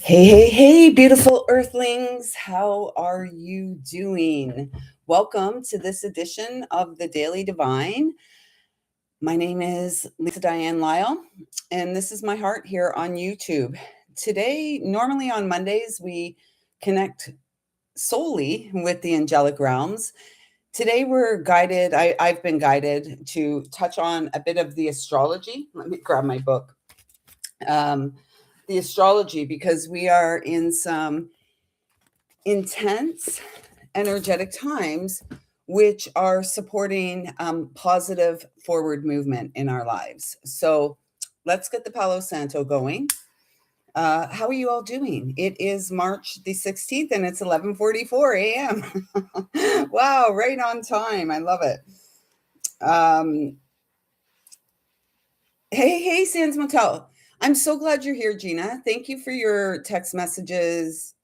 Hey, hey, hey, beautiful earthlings. How are you doing? Welcome to this edition of the Daily Divine. My name is Lisa Diane Lyle, and this is my heart here on YouTube. Today, normally on Mondays, we connect solely with the angelic realms. Today, we're guided, I've been guided to touch on a bit of the astrology. Let me grab my book. Um, the astrology, because we are in some intense, energetic times which are supporting positive forward movement in our lives. So let's get the Palo Santo going. How are you all doing? It is March the 16th and it's 11:44 a.m. Wow, right on time. I love it. Hey, Sans Motel. I'm so glad you're here, Gina. Thank you for your text messages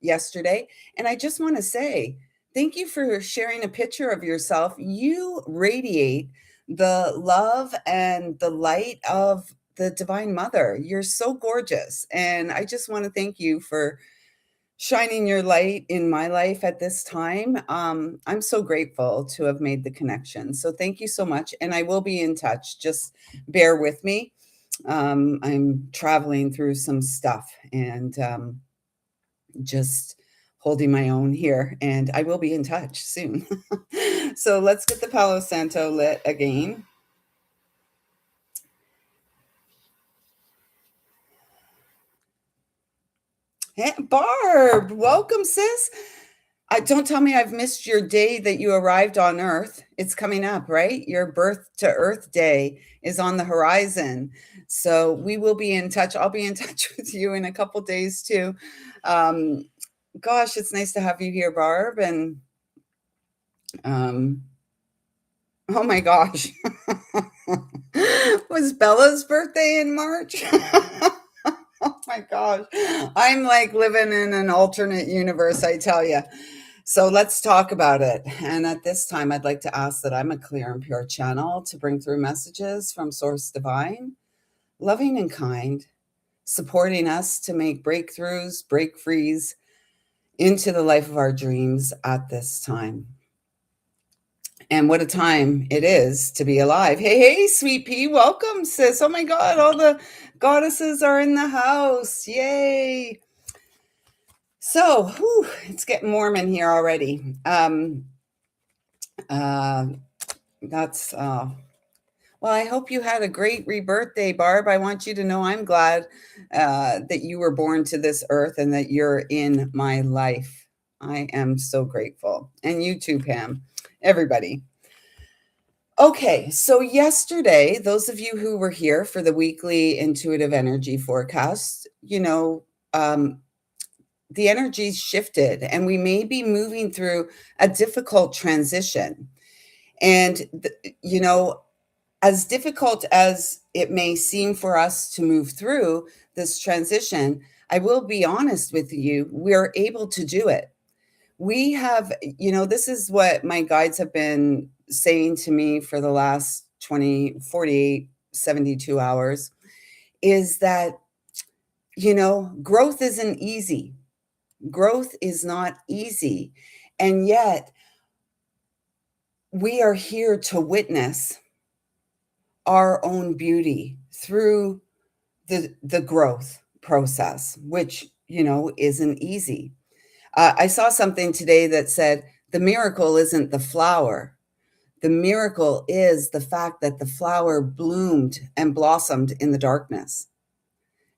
yesterday. And I just want to say thank you for sharing a picture of yourself. You radiate the love and the light of the Divine Mother. You're so gorgeous. And I just want to thank you for shining your light in my life at this time. I'm so grateful to have made the connection. So thank you so much. And I will be in touch. Just bear with me. I'm traveling through some stuff and just holding my own here. And I will be in touch soon. So let's get the Palo Santo lit again. Hey, Barb, welcome, sis. Don't tell me I've missed your day that you arrived on Earth. It's coming up, right? Your birth to Earth day is on the horizon. So we will be in touch. I'll be in touch with you in a couple days too. Um, Gosh, it's nice to have you here, Barb. And um, oh my gosh, was Bella's birthday in March? Oh my gosh, I'm like living in an alternate universe, I tell you. So let's talk about it. And at this time, I'd like to ask that I'm a clear and pure channel to bring through messages from Source Divine, loving and kind, supporting us to make breakthroughs, break frees into the life of our dreams at this time. And what a time it is to be alive. Hey, hey, sweet pea, welcome, sis. Oh my God, all the goddesses are in the house. Yay. So, it's getting warm in here already. That's well, I hope you had a great rebirthday, Barb. I want you to know I'm glad that you were born to this earth and that you're in my life. I am so grateful. And you too, Pam. Everybody. Okay, so yesterday, those of you who were here for the weekly intuitive energy forecast, the energy shifted and we may be moving through a difficult transition. And, as difficult as it may seem for us to move through this transition, I will be honest with you, we're able to do it. We have, this is what my guides have been saying to me for the last 20, 48, 72 hours is that, growth isn't easy. Growth is not easy. And yet, we are here to witness our own beauty through the growth process, which, isn't easy. I saw something today that said the miracle isn't the flower. The miracle is the fact that the flower bloomed and blossomed in the darkness.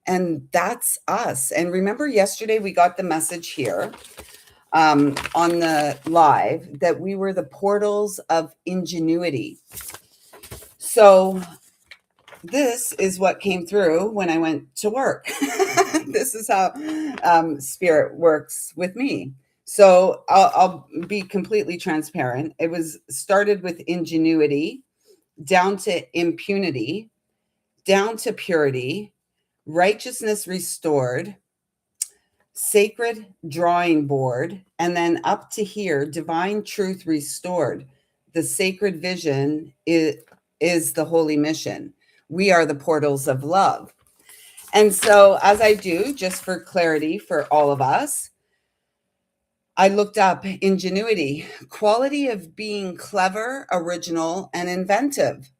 And that's us. And remember, yesterday we got the message here on the live that we were the portals of ingenuity. So this is what came through when I went to work. This is how spirit works with me. So I'll be completely transparent. It was started with ingenuity, down to impunity, down to purity, righteousness restored, sacred drawing board, and then up to here, divine truth restored. The sacred vision is the holy mission. We are the portals of love. And so, as I do, just for clarity for all of us, I looked up ingenuity, quality of being clever, original, and inventive.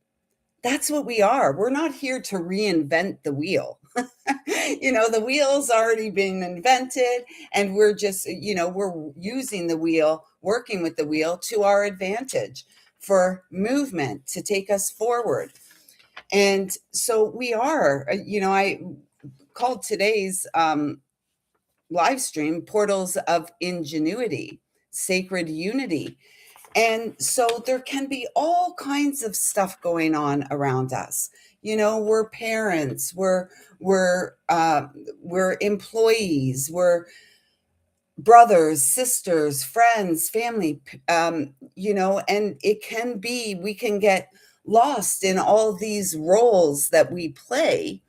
That's what we are. We're not here to reinvent the wheel. The wheel's already been invented, and we're just, we're using the wheel, working with the wheel to our advantage for movement to take us forward. And so we are, I called today's live stream Portals of Ingenuity, Sacred Unity. And so there can be all kinds of stuff going on around us. We're parents, we're employees, we're brothers, sisters, friends, family, and it can be, we can get lost in all these roles that we play.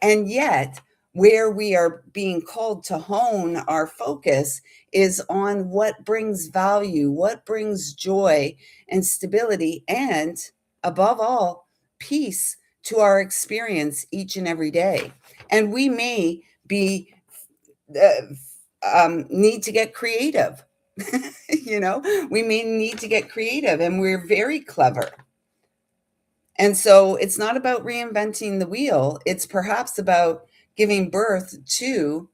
And yet, where we are being called to hone our focus is on what brings value, what brings joy and stability, and above all, peace to our experience each and every day. And we may be need to get creative. We may need to get creative, and we're very clever. And so it's not about reinventing the wheel. It's perhaps about giving birth to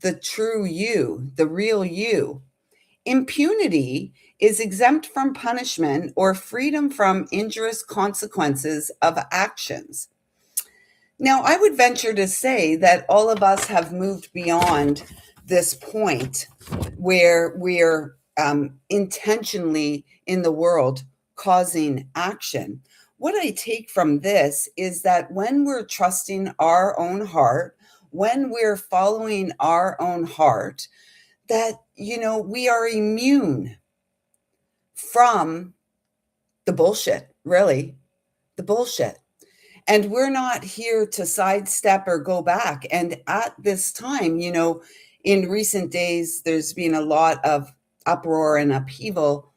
the true you, the real you. Impunity is exempt from punishment or freedom from injurious consequences of actions. Now, I would venture to say that all of us have moved beyond this point where we're intentionally in the world causing action. What I take from this is that when we're trusting our own heart, when we're following our own heart, that, we are immune from the bullshit, really, the bullshit. And we're not here to sidestep or go back. And at this time, in recent days, there's been a lot of uproar and upheaval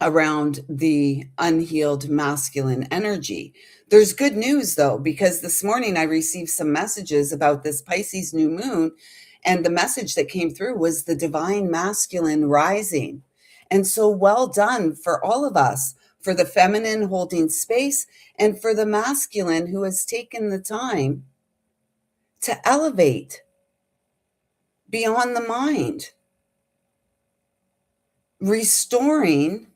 around the unhealed masculine energy. There's good news, though, because this morning I received some messages about this Pisces new moon. And the message that came through was the divine masculine rising. And so well done for all of us, for the feminine holding space, and for the masculine who has taken the time to elevate beyond the mind, restoring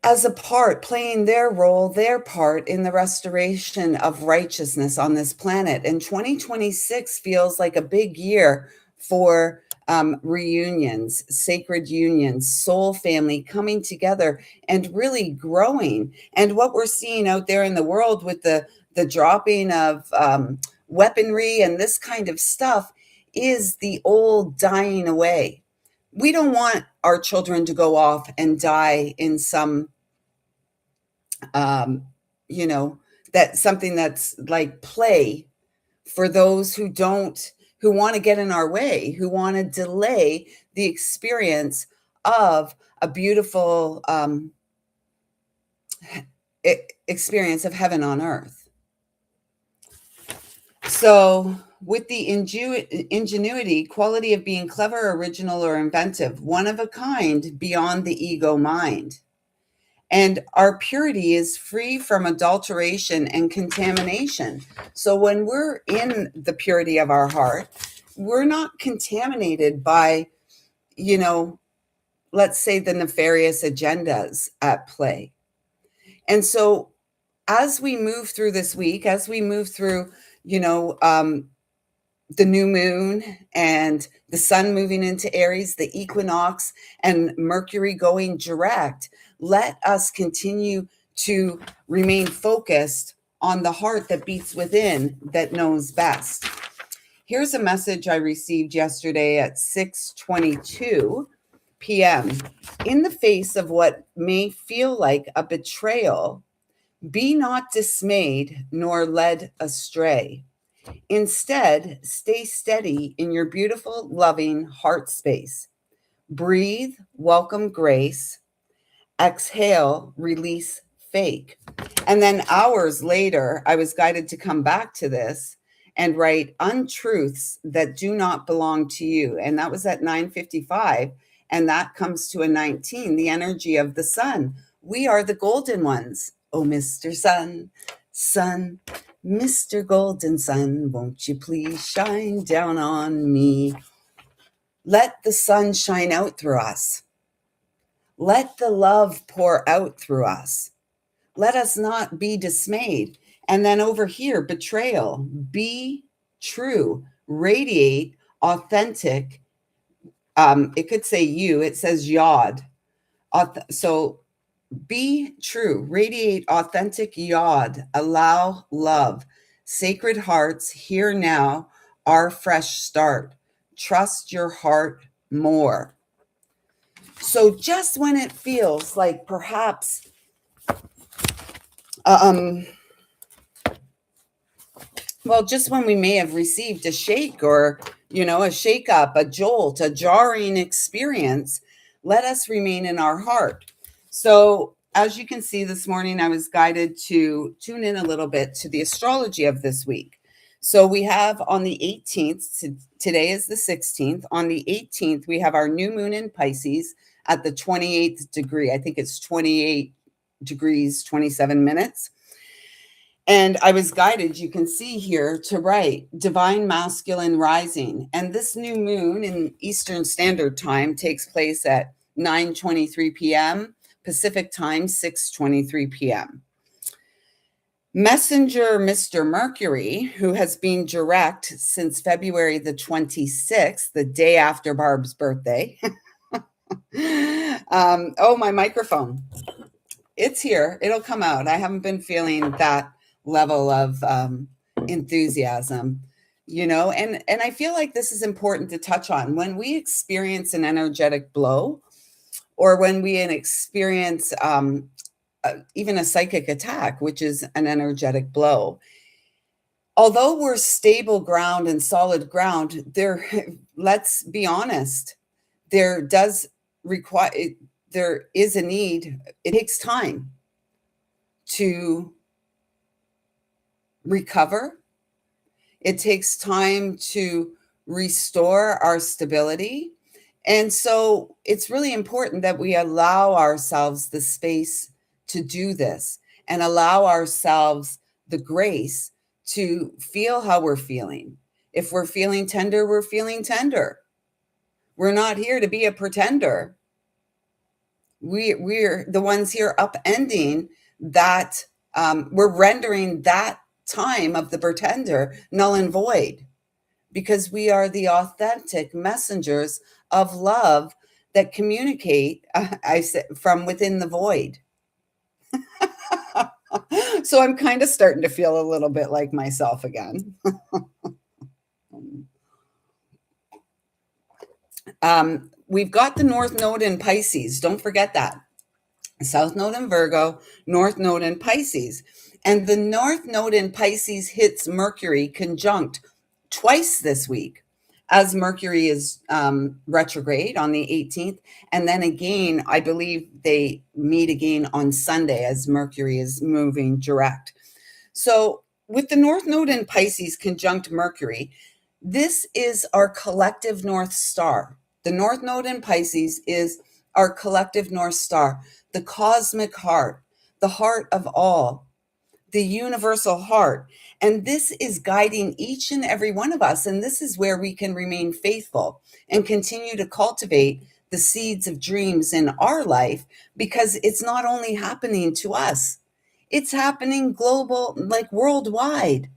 as a part, playing their role, their part in the restoration of righteousness on this planet. And 2026 feels like a big year for reunions, sacred unions, soul family coming together and really growing. And what we're seeing out there in the world with the dropping of weaponry and this kind of stuff is the old dying away. We don't want our children to go off and die in some um, that something that's like play for those who want to get in our way, who want to delay the experience of a beautiful experience of heaven on earth. So with the ingenuity, quality of being clever, original, or inventive, one of a kind, beyond the ego mind. And our purity is free from adulteration and contamination. So when we're in the purity of our heart, we're not contaminated by, let's say the nefarious agendas at play. And so as we move through this week, as we move through, the new moon and the sun moving into Aries, the equinox, and Mercury going direct, let us continue to remain focused on the heart that beats within, that knows best. Here's a message I received yesterday at 6:22 p.m. In the face of what may feel like a betrayal, be not dismayed nor led astray. Instead, stay steady in your beautiful, loving heart space. Breathe, welcome grace. Exhale, release fake. And then hours later, I was guided to come back to this and write untruths that do not belong to you. And that was at 9:55. And that comes to a 19, the energy of the sun. We are the golden ones. Oh, Mr. Sun, Sun, Mr. Golden Sun, won't you please shine down on me? Let the sun shine out through us. Let the love pour out through us. Let us not be dismayed. And then over here, betrayal, be true, radiate, authentic. It could say you, it says yod. So be true, radiate, authentic, yod, allow love, sacred hearts, here now, our fresh start. Trust your heart more. So just when it feels like perhaps well, just when we may have received a shake or, a shake up, a jolt, a jarring experience, let us remain in our heart. So, as you can see this morning, I was guided to tune in a little bit to the astrology of this week. So, we have on the 18th, today is the 16th. On the 18th, we have our new moon in Pisces at the 28th degree. I think it's 28 degrees, 27 minutes. And I was guided, you can see here, to write divine masculine rising. And this new moon in Eastern Standard Time takes place at 9:23 p.m. Pacific Time, 6:23 p.m. Messenger Mr. Mercury, who has been direct since February the 26th, the day after Barb's birthday. Oh, my microphone. It's here. It'll come out. I haven't been feeling that level of enthusiasm, and I feel like this is important to touch on. When we experience an energetic blow, or when we experience even a psychic attack, which is an energetic blow, although we're stable ground and solid ground, there, let's be honest, there is a need. It takes time to recover. It takes time to restore our stability. And so it's really important that we allow ourselves the space to do this and allow ourselves the grace to feel how we're feeling. If we're feeling tender, we're feeling tender. We're not here to be a pretender. We're the ones here upending that. We're rendering that time of the pretender null and void, because we are the authentic messengers of love that communicate, I said, from within the void. So I'm kind of starting to feel a little bit like myself again. We've got the North Node in Pisces. Don't forget that. South Node in Virgo, North Node in Pisces. And the North Node in Pisces hits Mercury conjunct twice this week, as Mercury is retrograde on the 18th. And then again, I believe they meet again on Sunday as Mercury is moving direct. So with the North Node in Pisces conjunct Mercury, this is our collective North Star. The North Node in Pisces is our collective North Star, the cosmic heart, the heart of all, the universal heart. And this is guiding each and every one of us. And this is where we can remain faithful and continue to cultivate the seeds of dreams in our life, because it's not only happening to us, it's happening global, like worldwide.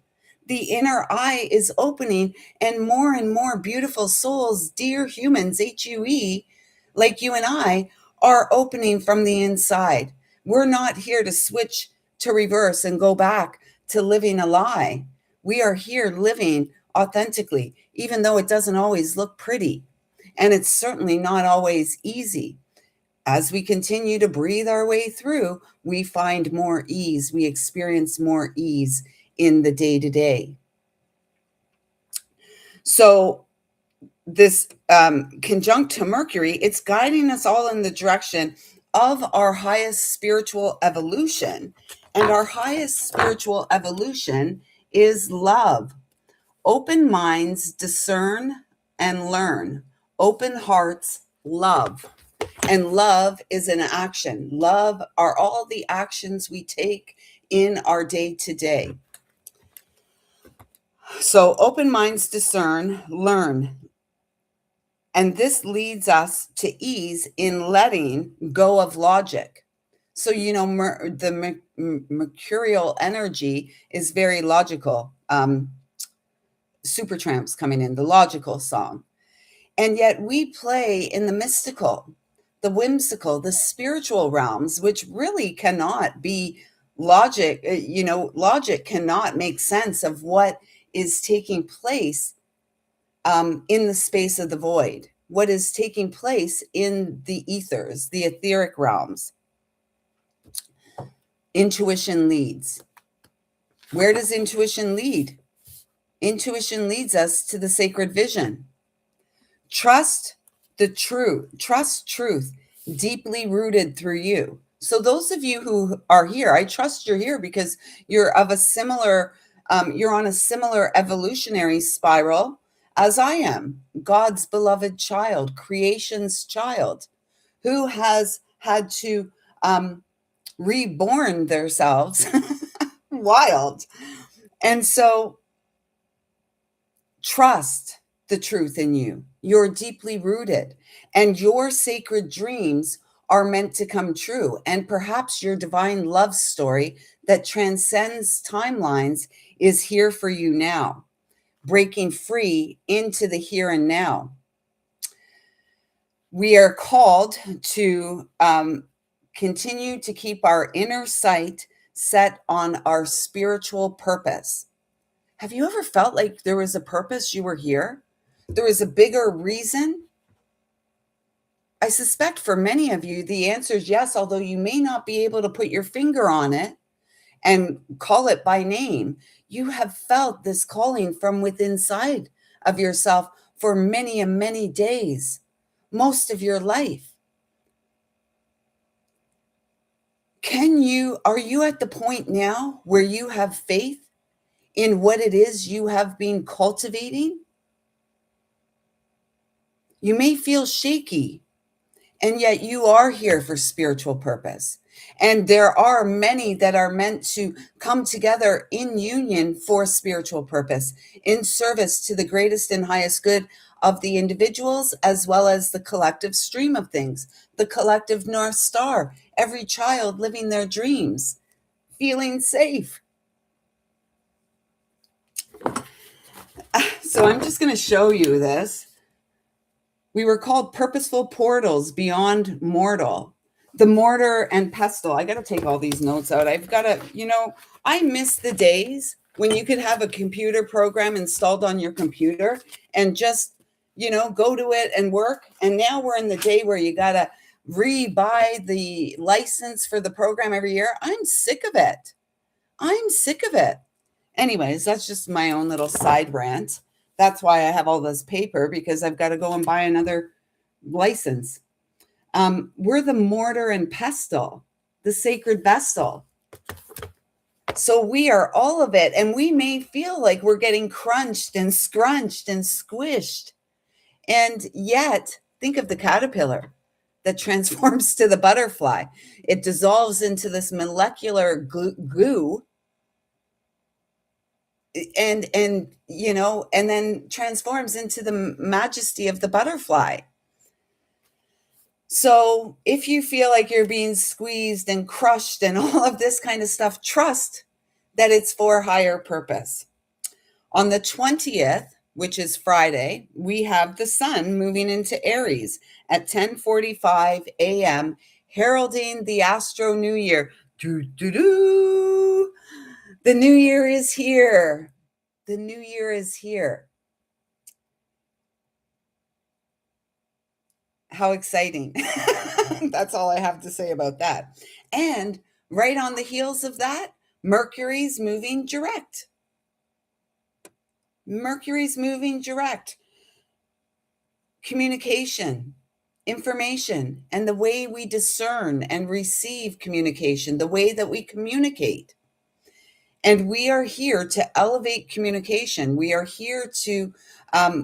The inner eye is opening, and more beautiful souls, dear humans, HUE, like you and I, are opening from the inside. We're not here to switch to reverse and go back to living a lie. We are here living authentically, even though it doesn't always look pretty. And it's certainly not always easy. As we continue to breathe our way through, we find more ease. We experience more ease in the day-to-day. So this conjunct to Mercury, it's guiding us all in the direction of our highest spiritual evolution. And our highest spiritual evolution is love. Open minds discern and learn. Open hearts love. And love is an action. Love are all the actions we take in our day to day. So open minds discern, learn. And this leads us to ease in letting go of logic. So, mercurial energy is very logical. Supertramp's coming in, the logical song. And yet we play in the mystical, the whimsical, the spiritual realms, which really cannot be logic. Logic cannot make sense of what is taking place in the space of the void, what is taking place in the ethers, the etheric realms. Intuition leads. Where does intuition lead? Intuition leads us to the sacred vision. Trust the truth. Trust truth deeply rooted through you. So those of you who are here, I trust you're here because you're of a similar, you're on a similar evolutionary spiral as I am. God's beloved child, creation's child, who has had to reborn themselves. Wild. And so trust the truth in you. You're deeply rooted, and your sacred dreams are meant to come true. And perhaps your divine love story that transcends timelines is here for you now, breaking free into the here and now. We are called to continue to keep our inner sight set on our spiritual purpose. Have you ever felt like there was a purpose you were here? There was a bigger reason? I suspect for many of you, the answer is yes, although you may not be able to put your finger on it and call it by name. You have felt this calling from within inside of yourself for many and many days, most of your life. Are you at the point now where you have faith in what it is you have been cultivating? You may feel shaky, and yet you are here for spiritual purpose. And there are many that are meant to come together in union for spiritual purpose, in service to the greatest and highest good of the individuals, as well as the collective stream of things, the collective North Star, every child living their dreams, feeling safe. So I'm just going to show you this. We were called purposeful portals beyond mortal. The mortar and pestle. I got to take all these notes out. I've got to, I miss the days when you could have a computer program installed on your computer and just, go to it and work. And now we're in the day where you got to re-buy the license for the program every year. I'm sick of it. Anyways, that's just my own little side rant. That's why I have all this paper, because I've got to go and buy another license. We're the mortar and pestle, the sacred vessel. So we are all of it. And we may feel like we're getting crunched and scrunched and squished. And yet, think of the caterpillar that transforms to the butterfly. It dissolves into this molecular goo and then transforms into the majesty of the butterfly. So if you feel like you're being squeezed and crushed and all of this kind of stuff, trust that it's for higher purpose. On the 20th, which is Friday, we have the sun moving into Aries at 10:45 a.m., heralding the Astro New Year. Doo-doo-doo. The new year is here. The new year is here. How exciting. That's all I have to say about that. And right on the heels of that, Mercury's moving direct. Communication, information and the way we discern and receive communication, the way that we communicate. And we are here to elevate communication. We are here to,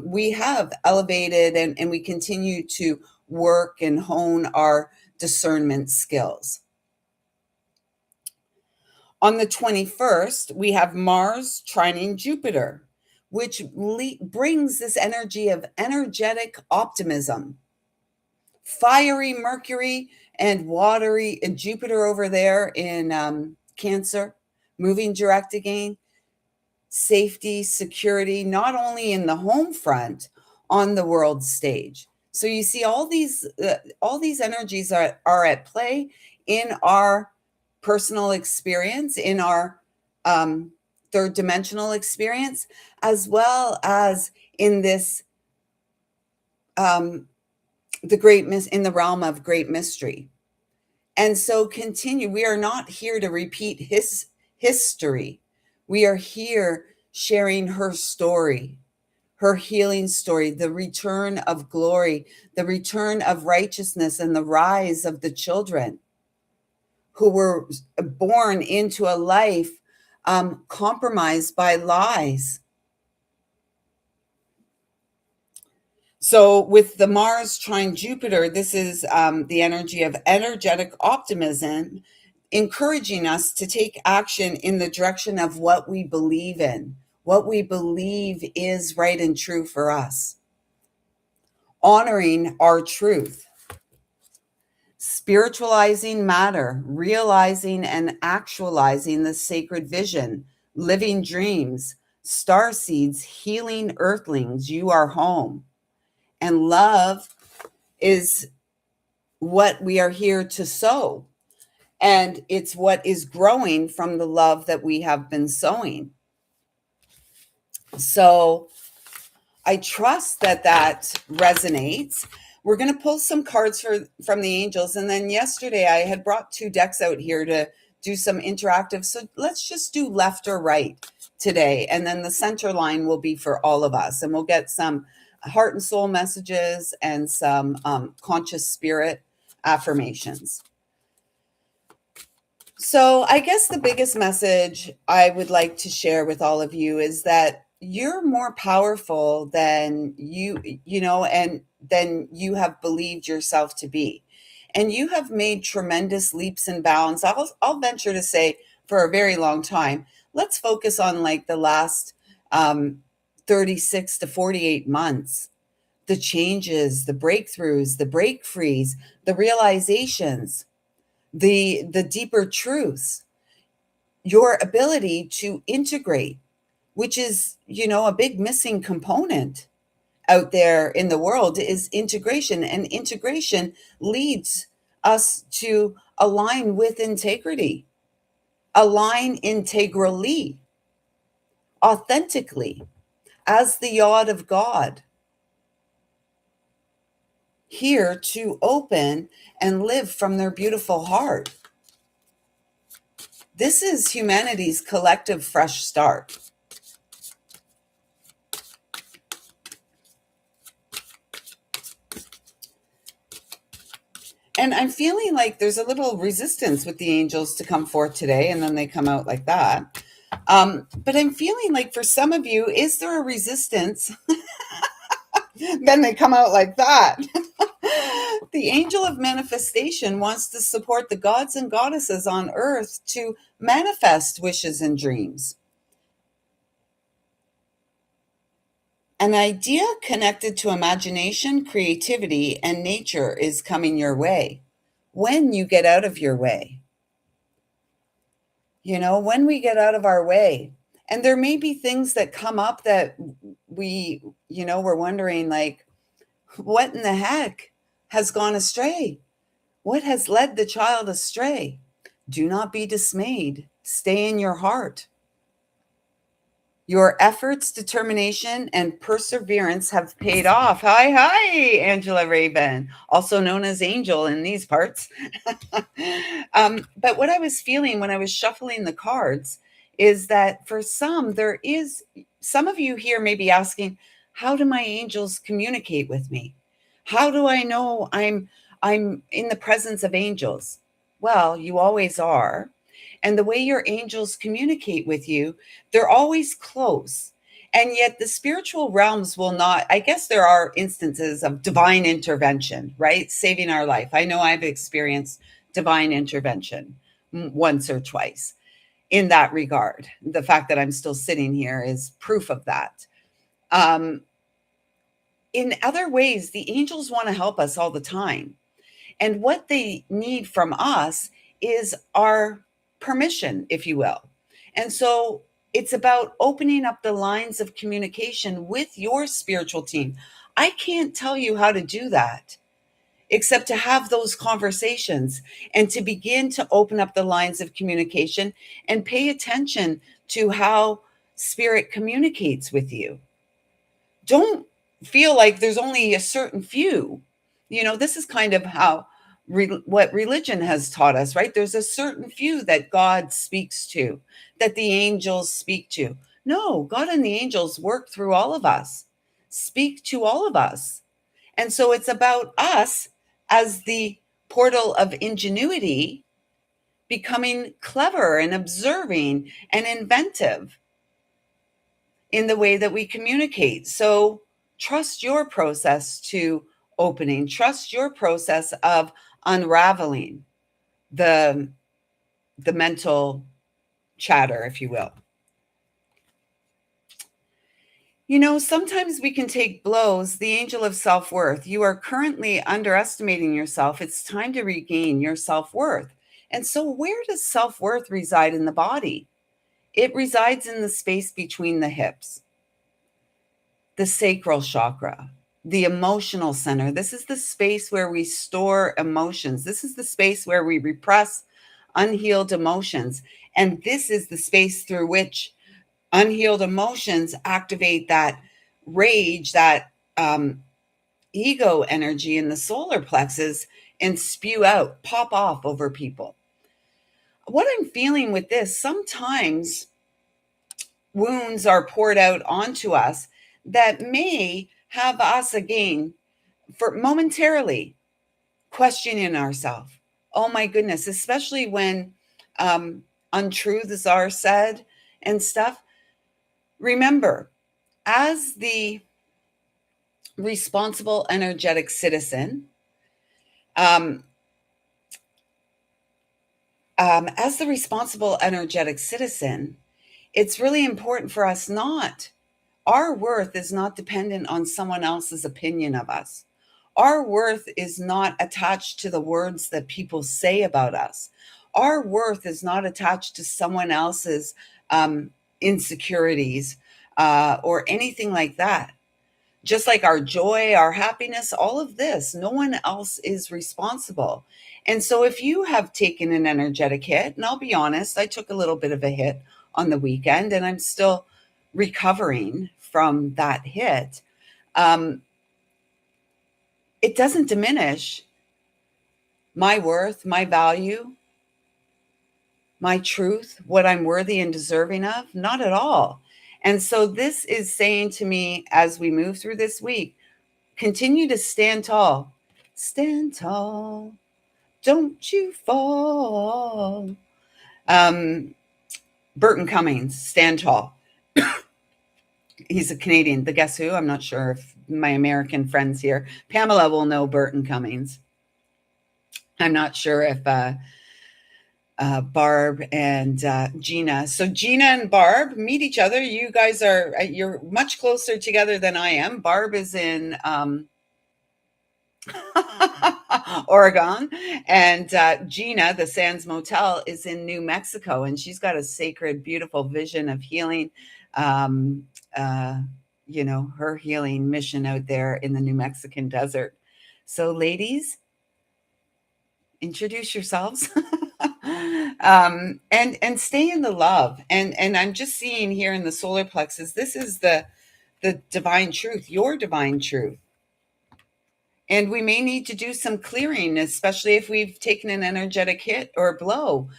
we have elevated and we continue to work and hone our discernment skills. On the 21st, we have Mars trining Jupiter, which brings this energy of energetic optimism. Fiery Mercury and watery and Jupiter over there in Cancer, moving direct again. Safety, security, not only in the home front, on the world stage. So you see all these energies are at play in our personal experience, in our third dimensional experience, as well as in this in the realm of great mystery. And so continue. We are not here to repeat his history. We are here sharing her story, her healing story, the return of glory, the return of righteousness, and the rise of the children who were born into a life compromised by lies. So, with the Mars trine Jupiter, this is the energy of energetic optimism, encouraging us to take action in the direction of what we believe in, what we believe is right and true for us, honoring our truth, spiritualizing matter, realizing and actualizing the sacred vision, living dreams, star seeds, healing earthlings. You are home. And love is what we are here to sow. And it's what is growing from the love that we have been sowing. So I trust that that resonates. We're going to pull some cards from the angels. And then yesterday I had brought two decks out here to do some interactive. So let's just do left or right today. And then the center line will be for all of us. And we'll get some heart and soul messages and some conscious spirit affirmations. So I guess the biggest message I would like to share with all of you is that you're more powerful than and than you have believed yourself to be. And you have made tremendous leaps and bounds. I'll venture to say for a very long time. Let's focus on like the last 36 to 48 months. The changes, the breakthroughs, the break frees, the realizations, the deeper truths, your ability to integrate, which is, a big missing component out there in the world is integration. And integration leads us to align with integrity, align integrally, authentically, as the yod of God, here to open and live from their beautiful heart. This is humanity's collective fresh start. And I'm feeling like there's a little resistance with the angels to come forth today, and then they come out like that. But I'm feeling like for some of you, is there a resistance? Then they come out like that. The angel of manifestation wants to support the gods and goddesses on earth to manifest wishes and dreams. An idea connected to imagination, creativity, and nature is coming your way when you get out of your way. When we get out of our way. And there may be things that come up that we're wondering, like, what in the heck has gone astray? What has led the child astray? Do not be dismayed. Stay in your heart. Your efforts, determination, and perseverance have paid off. Hi, Angela Raven, also known as Angel in these parts. But what I was feeling when I was shuffling the cards is that for some of you here may be asking, how do my angels communicate with me? How do I know I'm in the presence of angels? Well, you always are. And the way your angels communicate with you, they're always close. And yet the spiritual realms will not. I guess there are instances of divine intervention, right? Saving our life. I know I've experienced divine intervention once or twice in that regard. The fact that I'm still sitting here is proof of that. Um, in other ways, the angels want to help us all the time. And what they need from us is our permission, if you will. And so it's about opening up the lines of communication with your spiritual team. I can't tell you how to do that except to have those conversations and to begin to open up the lines of communication and pay attention to how spirit communicates with you. Don't feel like there's only a certain few. This is kind of how what religion has taught us, right? There's a certain few that God speaks to, that the angels speak to. No, God and the angels work through all of us, speak to all of us. And so it's about us as the portal of ingenuity becoming clever and observing and inventive in the way that we communicate. So trust your process to opening, trust your process of unraveling the the mental chatter, if you will. Sometimes we can take blows. The angel of self worth. You are currently underestimating yourself. It's time to regain your self worth. And so, where does self worth reside in the body? It resides in the space between the hips, the sacral chakra, the emotional center. This is the space where we store emotions. This is the space where we repress unhealed emotions. And this is the space through which unhealed emotions activate that rage, that ego energy in the solar plexus and spew out, pop off over people. What I'm feeling with this, sometimes wounds are poured out onto us that may have us again for momentarily questioning ourselves. Oh my goodness, especially when untruths are said and stuff. Remember, as the responsible, energetic citizen, um, as the responsible, energetic citizen, it's really important for us not, our worth is not dependent on someone else's opinion of us. Our worth is not attached to the words that people say about us. Our worth is not attached to someone else's insecurities or anything like that. Just like our joy, our happiness, all of this, no one else is responsible. And so if you have taken an energetic hit, and I'll be honest, I took a little bit of a hit on the weekend and I'm still recovering from that hit, um, it doesn't diminish my worth, my value, my truth, what I'm worthy and deserving of. Not at all. And so this is saying to me as we move through this week, continue to stand tall. Stand tall. Don't you fall. Um, Burton Cummings, Stand Tall. He's a Canadian. The Guess Who? I'm not sure if my American friends here. Pamela will know Burton Cummings. I'm not sure if Barb and Gina. So Gina and Barb meet each other. You guys you're much closer together than I am. Barb is in Oregon, and Gina, the Sands Motel, is in New Mexico, and she's got a sacred, beautiful vision of healing. Um, uh, her healing mission out there in the New Mexican desert. So, ladies, introduce yourselves. And stay in the love. And I'm just seeing here in the solar plexus, this is the divine truth, your divine truth. And we may need to do some clearing, especially if we've taken an energetic hit or blow.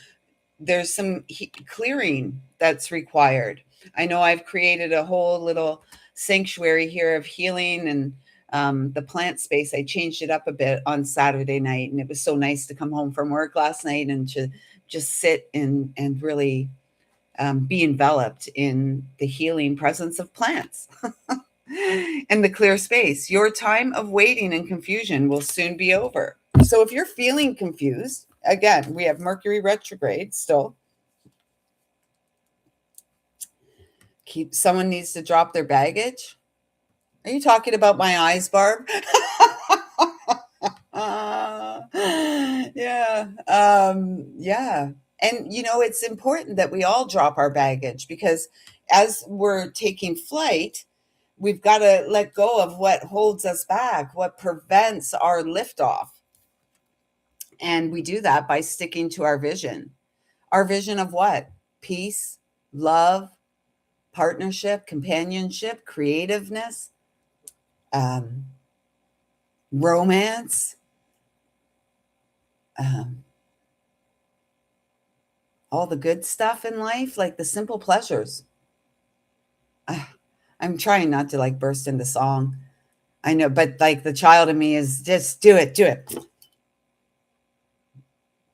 There's some clearing that's required. I know I've created a whole little sanctuary here of healing and the plant space. I changed it up a bit on Saturday night, and it was so nice to come home from work last night and to just sit and really be enveloped in the healing presence of plants and the clear space. Your time of waiting and confusion will soon be over. So if you're feeling confused, again, we have Mercury retrograde still. Someone needs to drop their baggage. Are you talking about my eyes, Barb? Yeah. Yeah. And, it's important that we all drop our baggage because as we're taking flight, we've got to let go of what holds us back, what prevents our liftoff. And we do that by sticking to our vision. Our vision of what? Peace, love, partnership, companionship, creativeness, um, romance, um, all the good stuff in life, like the simple pleasures. Ah, I'm trying not to like burst into song. I know, but like the child in me is just do it, do it.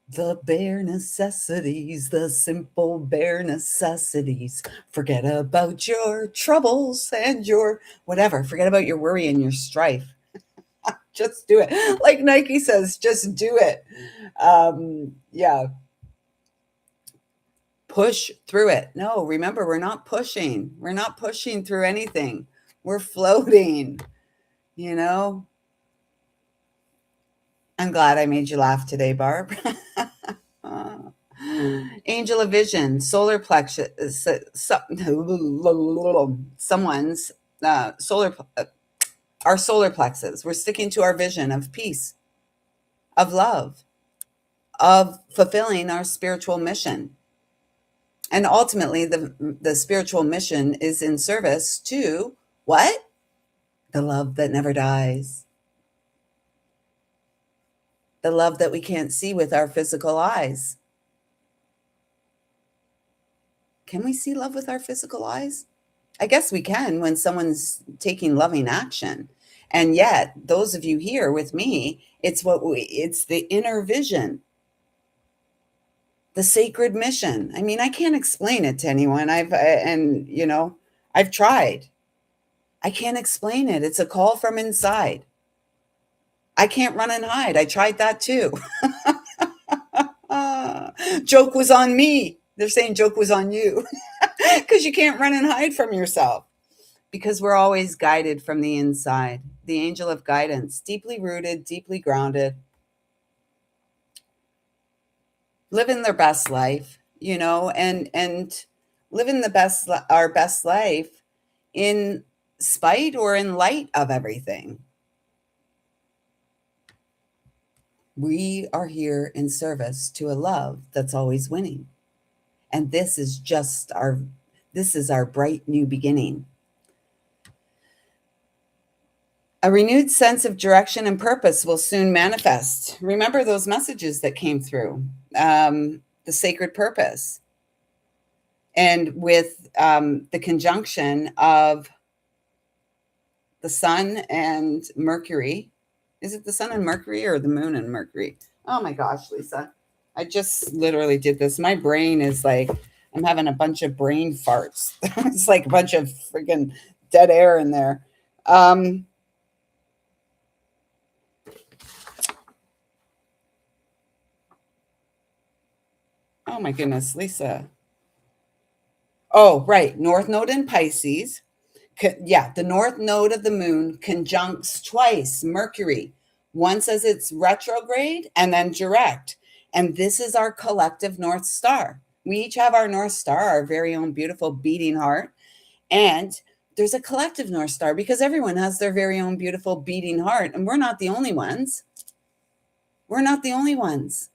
The bare necessities, the simple bare necessities. Forget about your troubles and your whatever. Forget about your worry and your strife. Just do it. Like Nike says, just do it. Yeah, push through it. No, remember, we're not pushing. We're not pushing through anything. We're floating, you know? I'm glad I made you laugh today, Barb. Angel of Vision, solar plexus, someone's our solar plexus. We're sticking to our vision of peace, of love, of fulfilling our spiritual mission. And ultimately, the spiritual mission is in service to what? The love that never dies. The love that we can't see with our physical eyes. Can we see love with our physical eyes? I guess we can when someone's taking loving action. And yet, those of you here with me, it's the inner vision, the sacred mission. I mean, I can't explain it to anyone. I've tried. I can't explain it. It's a call from inside. I can't run and hide. I tried that too. Joke was on me. They're saying joke was on you because you can't run and hide from yourself because we're always guided from the inside. The angel of guidance, deeply rooted, deeply grounded, living their best life, and living our best life in spite or in light of everything. We are here in service to a love that's always winning. And this is our bright new beginning. A renewed sense of direction and purpose will soon manifest. Remember those messages that came through, the sacred purpose. And with the conjunction of the sun and Mercury. Is it the sun and Mercury or the moon and Mercury? Oh my gosh, Lisa. I just literally did this. My brain is like, I'm having a bunch of brain farts. It's like a bunch of freaking dead air in there. Oh my goodness, Lisa. Oh, right. North Node in Pisces. Yeah, the North Node of the moon conjuncts twice Mercury, once as it's retrograde and then direct. And this is our collective North Star. We each have our North Star, our very own beautiful beating heart. And there's a collective North Star because everyone has their very own beautiful beating heart. And we're not the only ones. We're not the only ones.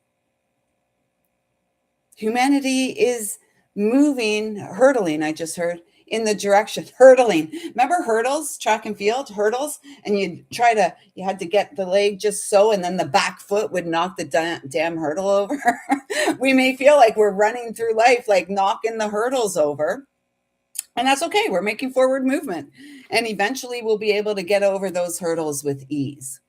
Humanity is hurtling, I just heard, in the direction, hurtling. Remember hurdles, track and field, hurdles? And you had to get the leg just so, and then the back foot would knock the damn hurdle over. We may feel like we're running through life, like knocking the hurdles over. And that's okay. We're making forward movement. And eventually we'll be able to get over those hurdles with ease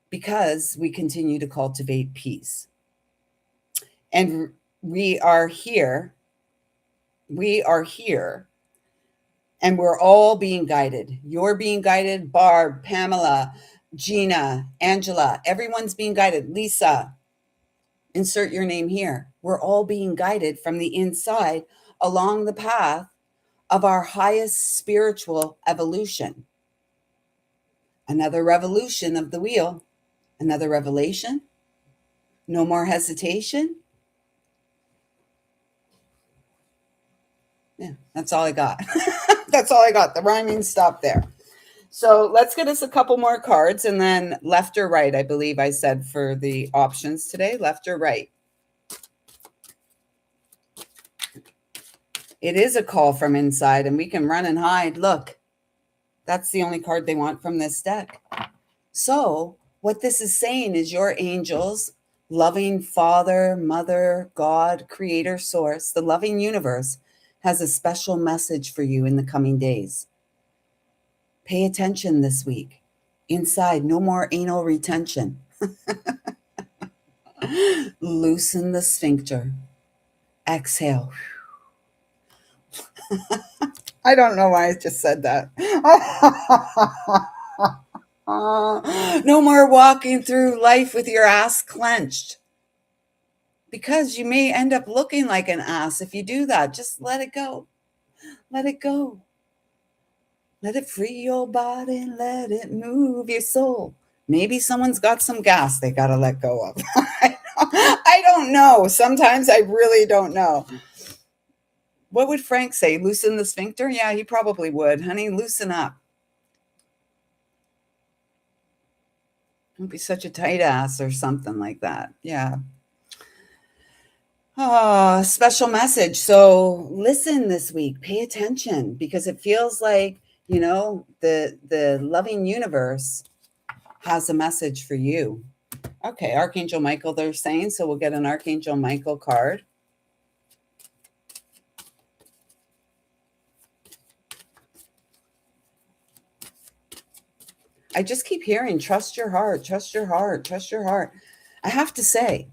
because we continue to cultivate peace. And we are here. We are here. And we're all being guided. You're being guided, Barb, Pamela, Gina, Angela, everyone's being guided. Lisa, insert your name here. We're all being guided from the inside along the path of our highest spiritual evolution. Another revolution of the wheel, another revelation, no more hesitation. Yeah, that's all I got. That's all I got. The rhyming stopped there. So let's get us a couple more cards and then left or right, I believe I said for the options today, left or right. It is a call from inside and we can run and hide. Look, that's the only card they want from this deck. So what this is saying is your angels, loving Father, Mother, God, Creator, Source, the loving universe has a special message for you in the coming days. Pay attention this week. Inside, no more anal retention. Loosen the sphincter. Exhale. I don't know why I just said that. No more walking through life with your ass clenched. Because you may end up looking like an ass if you do that. Just let it go. Let it go. Let it free your body. Let it move your soul. Maybe someone's got some gas they got to let go of. I don't know. Sometimes I really don't know. What would Frank say? Loosen the sphincter? Yeah, he probably would. Honey, loosen up. Don't be such a tight ass or something like that. Yeah. Oh, special message. So listen this week, pay attention because it feels like, the loving universe has a message for you. Okay, Archangel Michael, they're saying, so we'll get an Archangel Michael card. I just keep hearing, trust your heart, trust your heart, trust your heart. I have to say,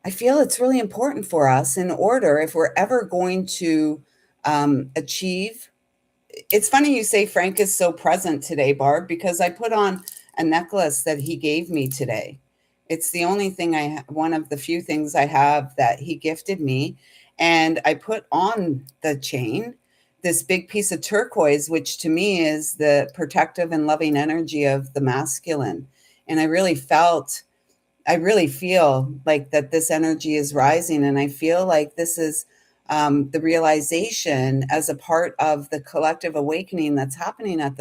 I feel it's really important for us in order if we're ever going to achieve. It's funny you say Frank is so present today, Barb, because I put on a necklace that he gave me today. It's the only thing one of the few things I have that he gifted me. And I put on the chain this big piece of turquoise, which to me is the protective and loving energy of the masculine. And I really feel like that this energy is rising. And I feel like this is the realization as a part of the collective awakening that's happening at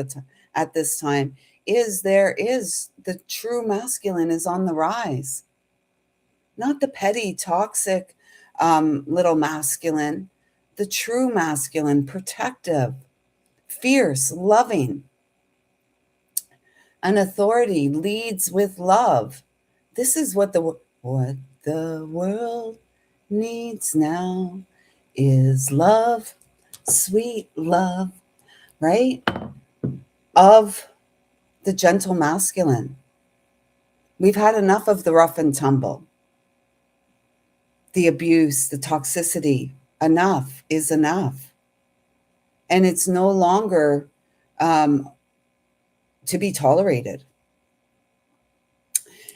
this time is the true masculine is on the rise, not the petty, toxic little masculine, the true masculine, protective, fierce, loving. An authority leads with love. This is what the world needs now is love, sweet love, right? Of the gentle masculine. We've had enough of the rough and tumble, the abuse, the toxicity. Enough is enough. And it's no longer to be tolerated.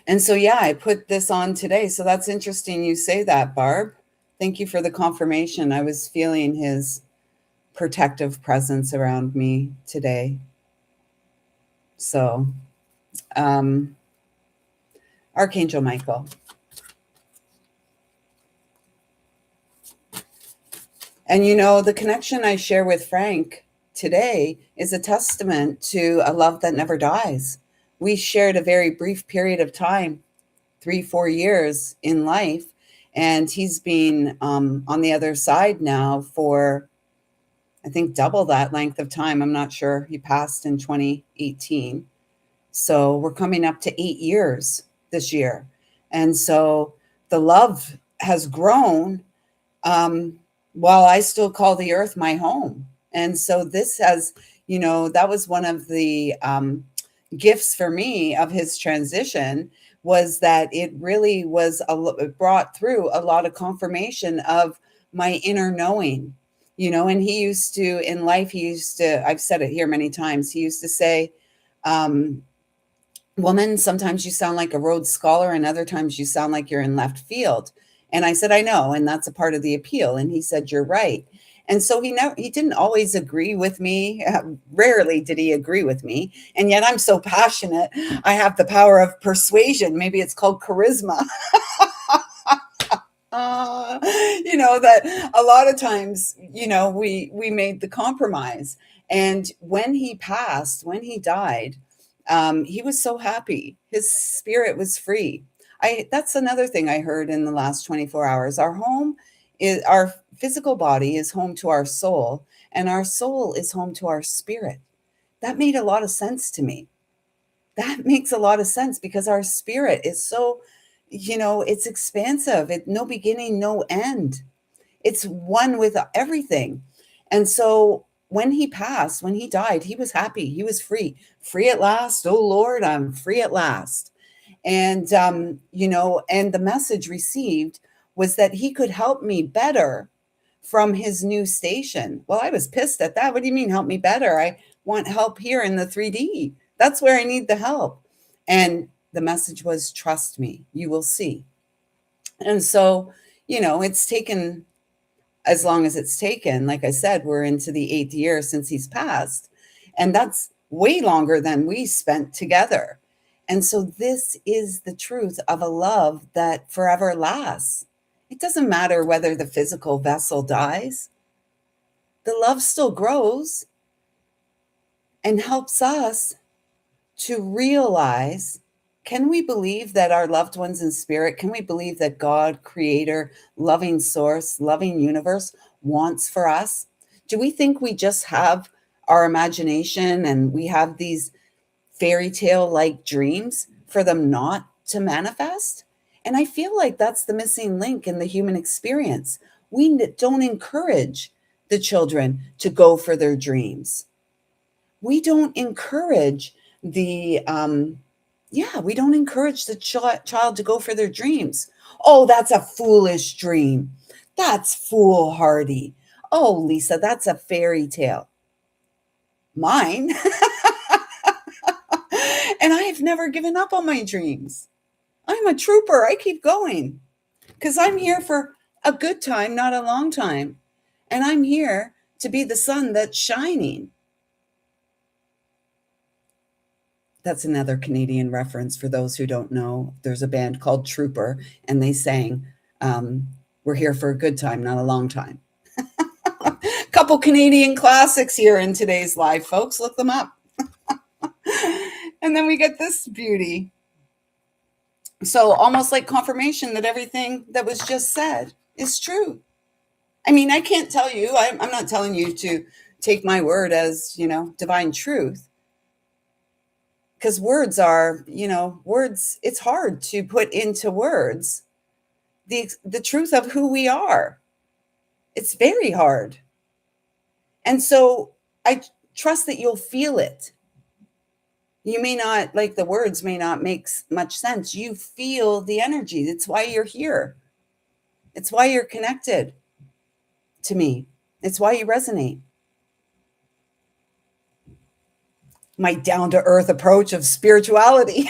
And so, yeah, I put this on today. So that's interesting you say that, Barb. Thank you for the confirmation. I was feeling his protective presence around me today. So, Archangel Michael. And the connection I share with Frank today is a testament to a love that never dies. We shared a very brief period of time, 3-4 years in life, and he's been on the other side now for, I think, double that length of time. I'm not sure. He passed in 2018. So we're coming up to 8 years this year. And so the love has grown while I still call the earth my home. And so this has, that was one of the gifts for me of his transition, was that it really was it brought through a lot of confirmation of my inner knowing, and he used to, in life, I've said it here many times, he used to say, um, woman, sometimes you sound like a Rhodes Scholar and other times you sound like you're in left field. And I said, I know, and that's a part of the appeal. And he said, you're right. And so he didn't always agree with me. Rarely did he agree with me. And yet I'm so passionate. I have the power of persuasion. Maybe it's called charisma. uh, that a lot of times, we made the compromise. And when he passed, when he died, he was so happy. His spirit was free. That's another thing I heard in the last 24 hours. Our physical body is home to our soul, and our soul is home to our spirit. That made a lot of sense to me. That makes a lot of sense because our spirit is so, it's expansive. No beginning, no end. It's one with everything. And so when he passed, when he died, he was happy. He was free. Free at last. Oh Lord, I'm free at last. And and the message received was that he could help me better from his new station. Well, I was pissed at that. What do you mean help me better? I want help here in the 3D. That's where I need the help. And the message was, trust me, you will see. And so, it's taken as long as it's taken. Like I said, we're into the 8th year since he's passed. And that's way longer than we spent together. And so this is the truth of a love that forever lasts. It doesn't matter whether the physical vessel dies, the love still grows and helps us to realize, can we believe that our loved ones in spirit, can we believe that God, creator, loving source, loving universe wants for us? Do we think we just have our imagination and we have these fairy tale like dreams for them not to manifest? And I feel like that's the missing link in the human experience. We don't encourage the children to go for their dreams. We don't encourage we don't encourage the child to go for their dreams. Oh, that's a foolish dream. That's foolhardy. Oh, Lisa, that's a fairy tale. Mine. And I have never given up on my dreams. I'm a trooper. I keep going because I'm here for a good time, not a long time. And I'm here to be the sun that's shining. That's another Canadian reference for those who don't know. There's a band called Trooper, and they sang, we're here for a good time, not a long time. Couple Canadian classics here in today's live, folks. Look them up. And then we get this beauty. So almost like confirmation that everything that was just said is true. I mean, I can't tell you, I'm not telling you to take my word as, divine truth. Because words are, words, it's hard to put into words the truth of who we are. It's very hard. And so I trust that you'll feel it. You may not, like, the words may not make much sense. You feel the energy. It's why you're here. It's why you're connected to me. It's why you resonate. My down-to-earth approach of spirituality.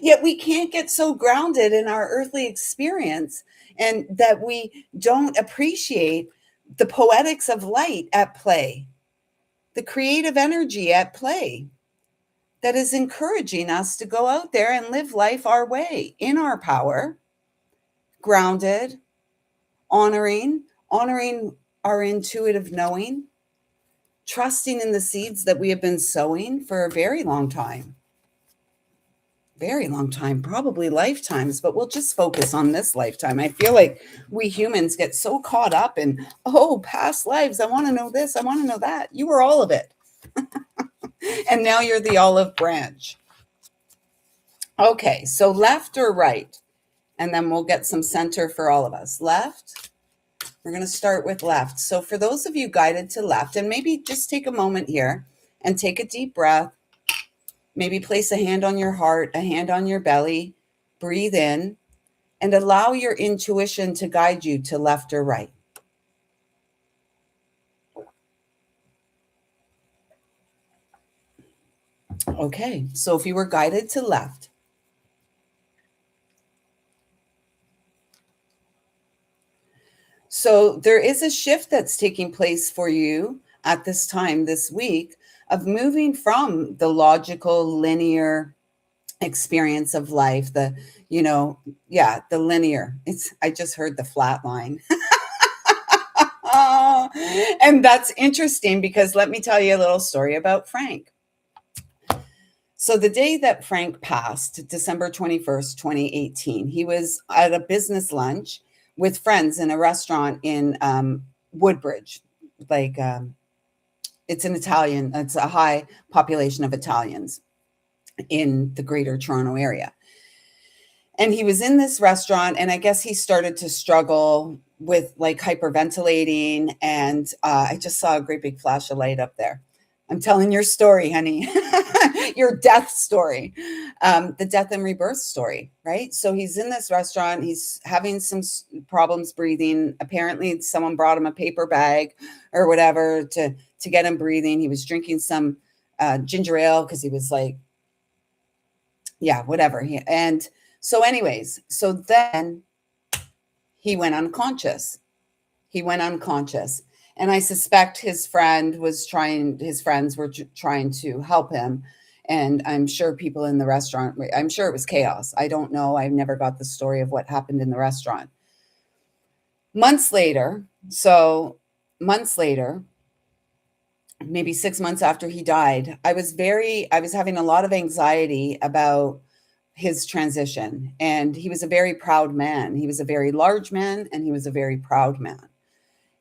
Yet we can't get so grounded in our earthly experience and that we don't appreciate the poetics of light at play, the creative energy at play that is encouraging us to go out there and live life our way, in our power, grounded, honoring our intuitive knowing, trusting in the seeds that we have been sowing for a very long time. Very long time, probably lifetimes, but we'll just focus on this lifetime. I feel like we humans get so caught up in, past lives. I want to know this. I want to know that. You were all of it. And now you're the olive branch. Okay, so left or right? And then we'll get some center for all of us. Left We're going to start with left. So for those of you guided to left, and maybe just take a moment here and take a deep breath. Maybe place a hand on your heart, a hand on your belly. Breathe in and allow your intuition to guide you to left or right. Okay, so if you were guided to left, so there is a shift that's taking place for you at this time this week of moving from the logical, linear experience of life, the, the linear. I just heard the flat line. And that's interesting because let me tell you a little story about Frank. So the day that Frank passed, December 21st, 2018, he was at a business lunch with friends in a restaurant in Woodbridge. Like it's a high population of Italians in the greater Toronto area. And he was in this restaurant, and I guess he started to struggle with like hyperventilating. And I just saw a great big flash of light up there. I'm telling your story, honey, your death story, the death and rebirth story, right? So he's in this restaurant. He's having some problems breathing. Apparently, someone brought him a paper bag or whatever to get him breathing. He was drinking some ginger ale because he was like, yeah, whatever. So anyways, so then he went unconscious. And I suspect his friends were trying to help him. And I'm sure people in the restaurant, I'm sure it was chaos. I don't know. I've never got the story of what happened in the restaurant. Months later, maybe 6 months after he died, I was having a lot of anxiety about his transition. And he was a very proud man. He was a very large man, and he was a very proud man.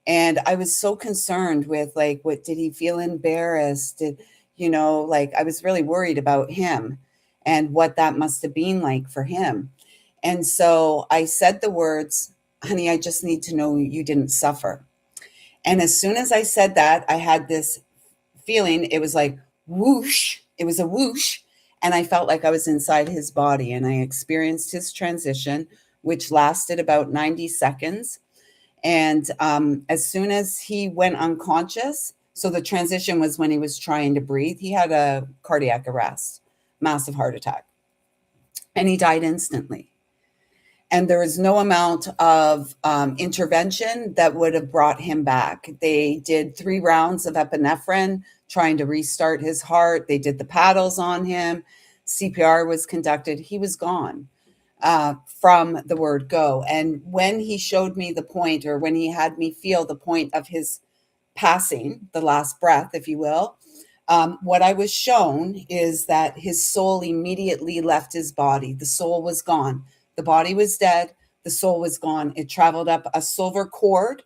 And I was so concerned with like, what did he feel embarrassed? I was really worried about him and what that must have been like for him. And so I said the words, honey, I just need to know you didn't suffer. And as soon as I said that, I had this feeling. It was like whoosh. It was a whoosh. And I felt like I was inside his body, and I experienced his transition, which lasted about 90 seconds. And as soon as he went unconscious, so the transition was when he was trying to breathe, he had a cardiac arrest, massive heart attack, and he died instantly. And there was no amount of intervention that would have brought him back. They did 3 rounds of epinephrine trying to restart his heart. They did the paddles on him. CPR was conducted. He was gone. From the word go. And when he showed me the point, or when he had me feel the point of his passing, the last breath, if you will, what I was shown is that his soul immediately left his body. The soul was gone. The body was dead. The soul was gone. It traveled up a silver cord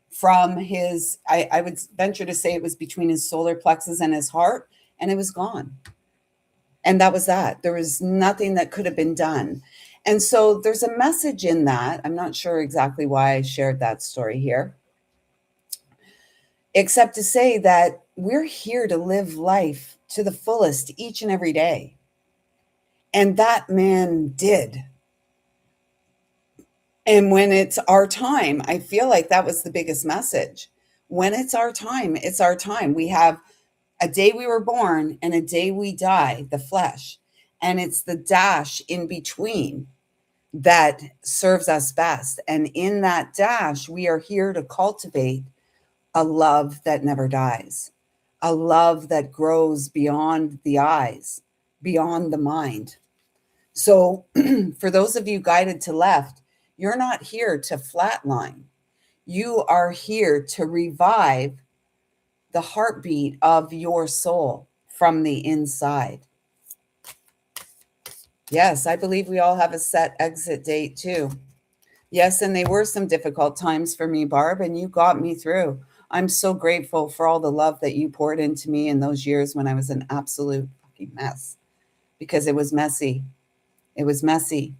from his, I would venture to say it was between his solar plexus and his heart, and it was gone. And that was that. There was nothing that could have been done. And so there's a message in that. I'm not sure exactly why I shared that story here, except to say that we're here to live life to the fullest each and every day. And that man did. And when it's our time, I feel like that was the biggest message. When it's our time, it's our time. We have a day we were born and a day we die, the flesh. And it's the dash in between that serves us best. And in that dash, we are here to cultivate a love that never dies, a love that grows beyond the eyes, beyond the mind. So for those of you guided to left, you're not here to flatline. You are here to revive the heartbeat of your soul from the inside. Yes, I believe we all have a set exit date too. Yes, and they were some difficult times for me, Barb, and you got me through. I'm so grateful for all the love that you poured into me in those years when I was an absolute fucking mess, because it was messy. It was messy.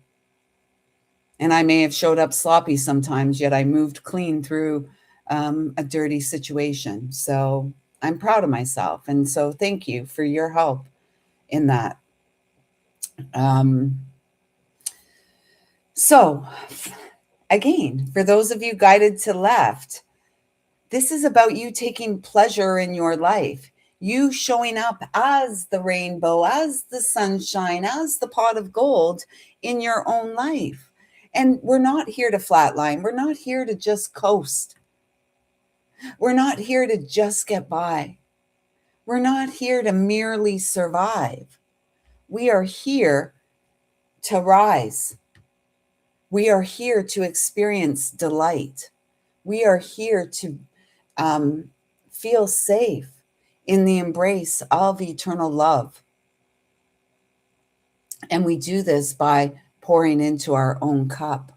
And I may have showed up sloppy sometimes, yet I moved clean through a dirty situation. So I'm proud of myself. And so thank you for your help in that. Um, so, again, for those of you guided to left, this is about you taking pleasure in your life, you showing up as the rainbow, as the sunshine, as the pot of gold in your own life. And we're not here to flatline. We're not here to just coast. We're not here to just get by. We're not here to merely survive. We are here to rise. We are here to experience delight. We are here to feel safe in the embrace of eternal love. And we do this by pouring into our own cup.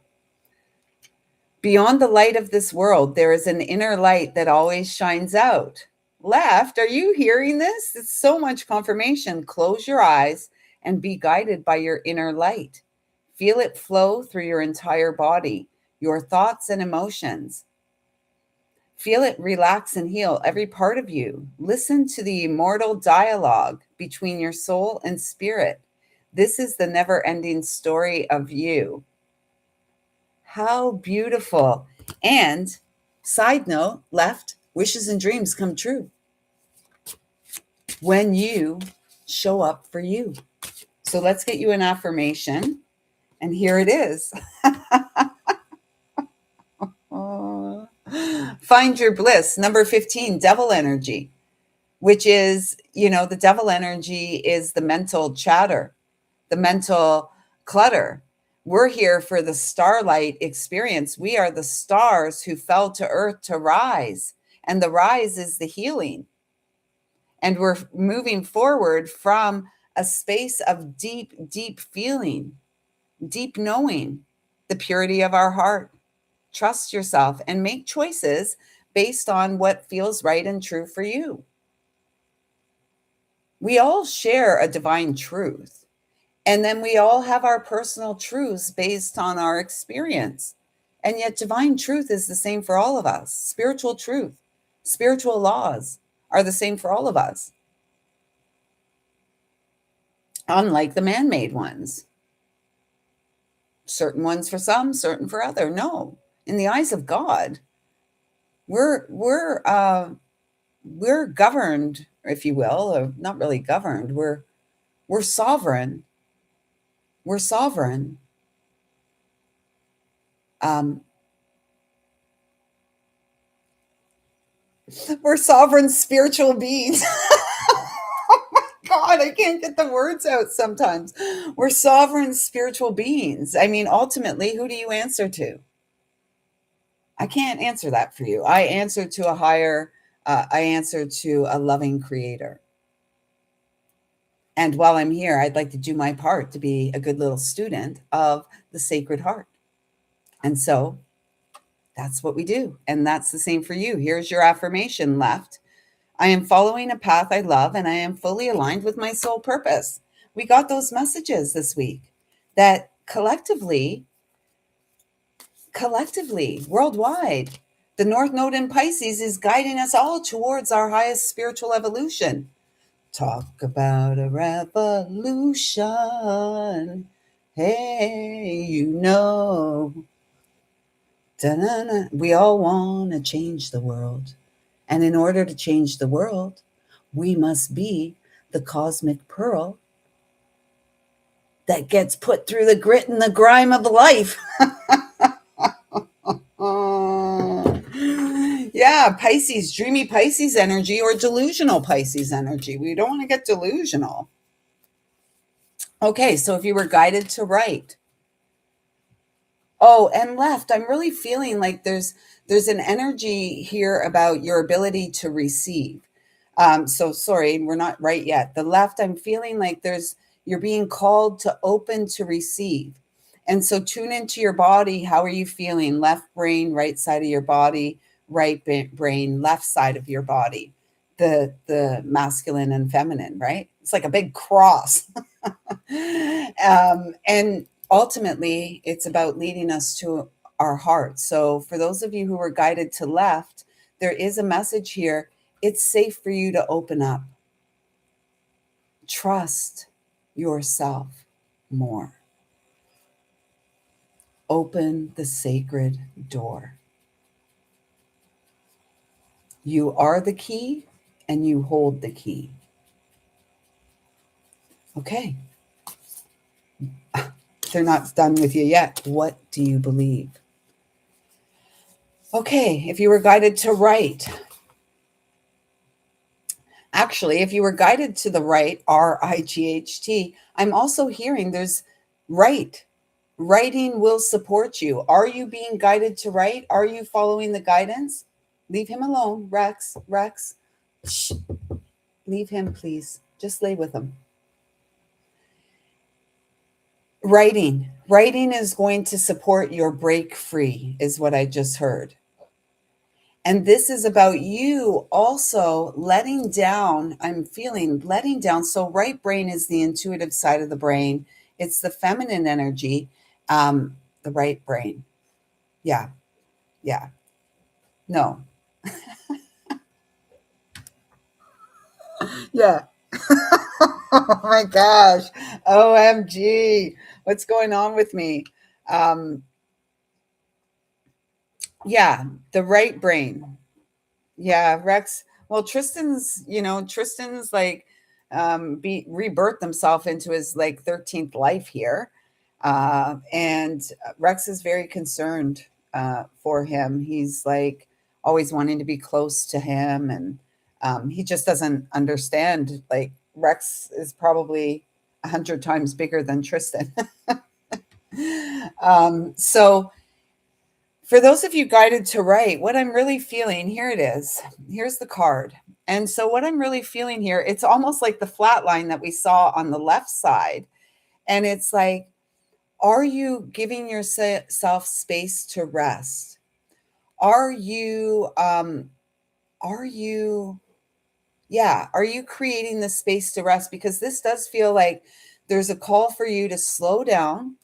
Beyond the light of this world, there is an inner light that always shines out. Left, are you hearing this? It's so much confirmation. Close your eyes and be guided by your inner light. Feel it flow through your entire body, your thoughts and emotions. Feel it relax and heal every part of you. Listen to the immortal dialogue between your soul and spirit. This is the never ending story of you. How beautiful. And side note, left, wishes and dreams come true when you show up for you. So let's get you an affirmation. And here it is. Find your bliss. Number 15, devil energy, which is, the devil energy is the mental chatter, the mental clutter. We're here for the starlight experience. We are the stars who fell to earth to rise. And the rise is the healing. And we're moving forward from a space of deep, deep feeling, deep knowing, the purity of our heart. Trust yourself and make choices based on what feels right and true for you. We all share a divine truth. And then we all have our personal truths based on our experience. And yet divine truth is the same for all of us. Spiritual truth, spiritual laws are the same for all of us. Unlike the man-made ones. Certain ones for some, certain for other. No. In the eyes of God, we're governed, if you will, or not really governed. We're sovereign. We're sovereign. We're sovereign spiritual beings. Oh my God, I can't get the words out sometimes. We're sovereign spiritual beings. I mean, ultimately, who do you answer to? I can't answer that for you. I answer to I answer to a loving creator. And while I'm here, I'd like to do my part to be a good little student of the Sacred Heart. And so that's what we do. And that's the same for you. Here's your affirmation left. I am following a path I love and I am fully aligned with my soul purpose. We got those messages this week that collectively, worldwide, the North Node in Pisces is guiding us all towards our highest spiritual evolution. Talk about a revolution. Hey, Da-na-na. We all want to change the world. And in order to change the world, we must be the cosmic pearl that gets put through the grit and the grime of life. Yeah, Pisces, dreamy Pisces energy or delusional Pisces energy. We don't want to get delusional. Okay, so if you were guided to right. Oh, and left, I'm really feeling like there's an energy here about your ability to receive. So sorry, we're not right yet. The left, I'm feeling like you're being called to open to receive. And so tune into your body. How are you feeling? Left brain, right side of your body, right brain, left side of your body. The masculine and feminine, right? It's like a big cross. And ultimately, it's about leading us to our heart. So, for those of you who were guided to left, there is a message here. It's safe for you to open up. Trust yourself more. Open the sacred door. You are the key and you hold the key. Okay, they're not done with you yet. What do you believe? Okay, if you were guided to right, actually, if you were guided to the right, RIGHT, I'm also hearing there's right. Writing will support you. Are you being guided to write? Are you following the guidance? Leave him alone, Rex. Rex, shh, leave him, please. Just lay with him. Writing is going to support your break free, is what I just heard. And this is about you also letting down. I'm feeling letting down. So, right brain is the intuitive side of the brain, it's the feminine energy, the right brain. Yeah, yeah. No, yeah. Oh my gosh. OMG. What's going on with me? Um, yeah, the right brain. Yeah, Rex. Well, Tristan's like be rebirthed himself into his like 13th life here. And Rex is very concerned for him. He's like always wanting to be close to him, and he just doesn't understand. Like Rex is probably 100 times bigger than Tristan. So for those of you guided to write, what I'm really feeling, here it is. Here's the card. And so, what I'm really feeling here, it's almost like the flat line that we saw on the left side. And it's like, are you giving yourself space to rest? Are you, are you, yeah, are you creating the space to rest? Because this does feel like there's a call for you to slow down,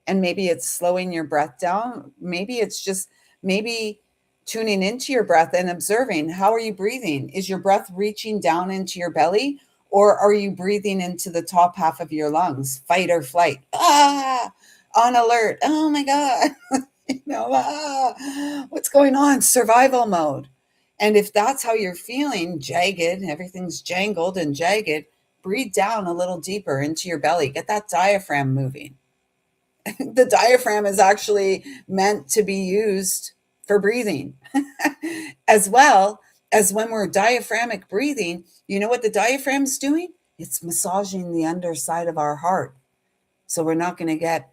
and maybe it's slowing your breath down. Maybe it's just maybe tuning into your breath and observing, how are you breathing? Is your breath reaching down into your belly, or are you breathing into the top half of your lungs, fight or flight? On alert. Oh my god. What's going on? Survival mode. And if that's how you're feeling, jagged, everything's jangled and jagged, breathe down a little deeper into your belly. Get that diaphragm moving. The diaphragm is actually meant to be used for breathing as well as when we're diaphragmic breathing. You know what the diaphragm's doing? It's massaging the underside of our heart. So we're not going to get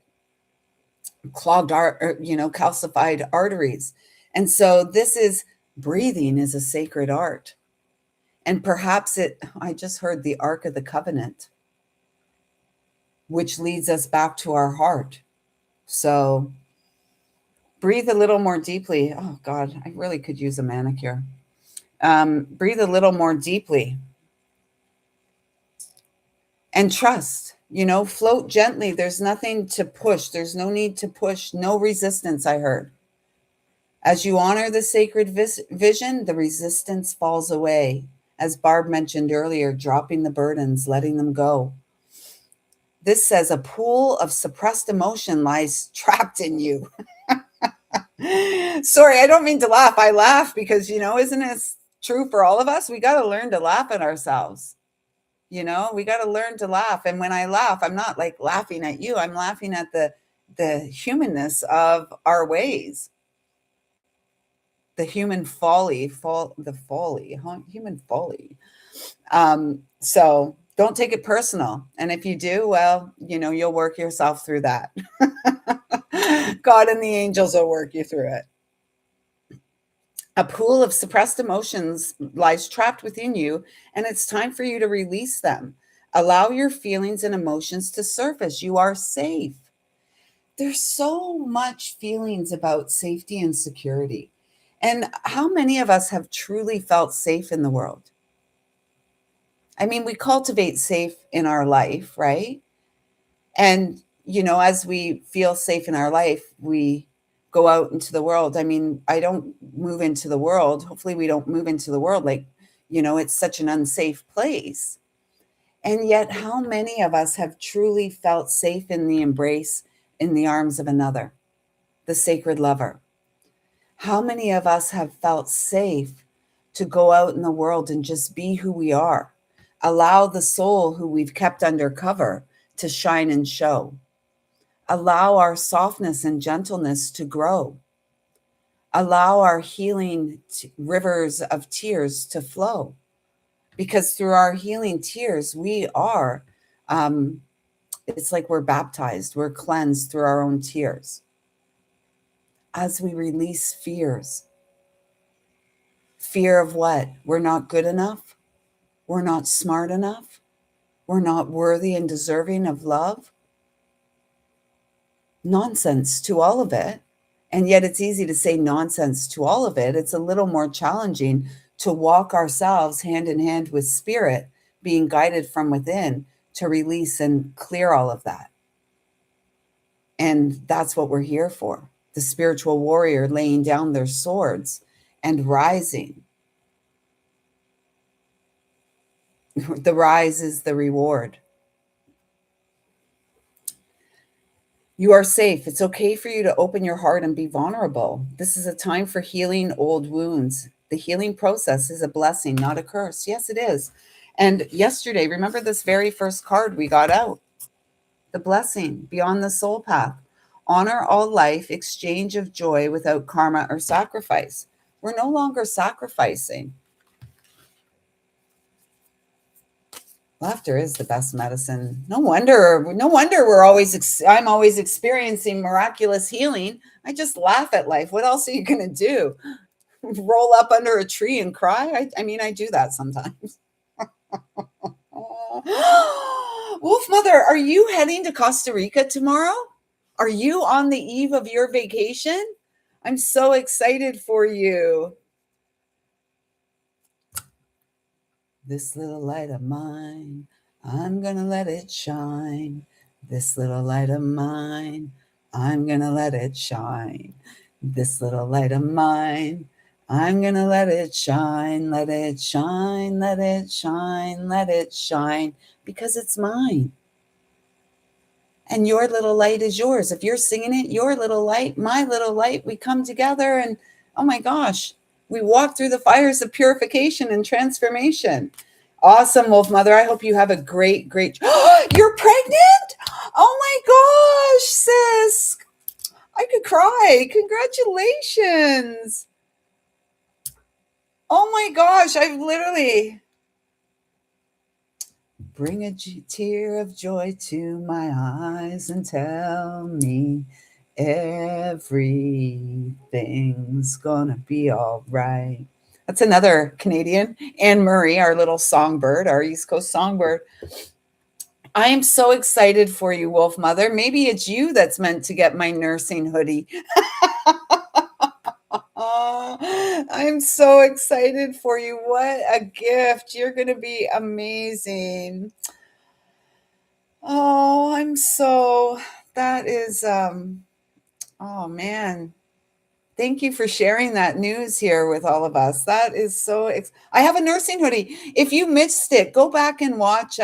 clogged, calcified arteries. And so this is breathing is a sacred art. And perhaps I just heard the Ark of the Covenant, which leads us back to our heart. So breathe a little more deeply. Oh, God, I really could use a manicure. Breathe a little more deeply and trust, float gently. There's nothing to push. There's no need to push, no resistance, I heard. As you honor the sacred vision, the resistance falls away. As Barb mentioned earlier, dropping the burdens, letting them go. This says a pool of suppressed emotion lies trapped in you. Sorry, I don't mean to laugh. I laugh because, isn't it true for all of us? We got to learn to laugh at ourselves. We got to learn to laugh. And when I laugh, I'm not like laughing at you. I'm laughing at the humanness of our ways. The human folly, human folly. So don't take it personal. And if you do, well, you'll work yourself through that. God and the angels will work you through it. A pool of suppressed emotions lies trapped within you, and it's time for you to release them. Allow your feelings and emotions to surface. You are safe. There's so much feelings about safety and security. And how many of us have truly felt safe in the world? I mean, we cultivate safe in our life, right? And, as we feel safe in our life, we go out into the world. I mean, I don't move into the world. Hopefully, we don't move into the world like, it's such an unsafe place. And yet, how many of us have truly felt safe in the embrace, in the arms of another, the sacred lover? How many of us have felt safe to go out in the world and just be who we are? Allow the soul who we've kept under cover to shine and show. Allow our softness and gentleness to grow. Allow our healing rivers of tears to flow. Because through our healing tears, um, it's like we're baptized, we're cleansed through our own tears. As we release fears, fear of what? We're not good enough. We're not smart enough. We're not worthy and deserving of love. Nonsense to all of it. And yet it's easy to say nonsense to all of it. It's a little more challenging to walk ourselves hand in hand with spirit, being guided from within to release and clear all of that. And that's what we're here for. The spiritual warrior laying down their swords and rising. The rise is the reward. You are safe. It's okay for you to open your heart and be vulnerable. This is a time for healing old wounds. The healing process is a blessing, not a curse. Yes, it is. And yesterday, remember this very first card we got out? The blessing, beyond the soul path. Honor all life, exchange of joy without karma or sacrifice. We're no longer sacrificing. Laughter is the best medicine. No wonder I'm always experiencing miraculous healing. I just laugh at life. What else are you going to do? Roll up under a tree and cry? I mean, I do that sometimes. Wolf Mother, are you heading to Costa Rica tomorrow? Are you on the eve of your vacation? I'm so excited for you. This little light of mine, I'm gonna let it shine. This little light of mine, I'm gonna let it shine. This little light of mine, I'm gonna let it shine, let it shine, let it shine, let it shine, because it's mine. And your little light is yours. If you're singing it, your little light, my little light, we come together and, oh my gosh, we walk through the fires of purification and transformation. Awesome, Wolf Mother. I hope you have a great, great. You're pregnant? Oh my gosh, sis. I could cry. Congratulations. Oh my gosh, I've literally. Bring a tear of joy to my eyes and tell me everything's gonna be all right. That's another Canadian, Anne Murray, our little songbird, our East Coast songbird. I am so excited for you, Wolf Mother. Maybe it's you that's meant to get my nursing hoodie. I'm so excited for you. What a gift. You're going to be amazing. Oh, that is, oh man. Thank you for sharing that news here with all of us. That is I have a nursing hoodie. If you missed it, go back and watch.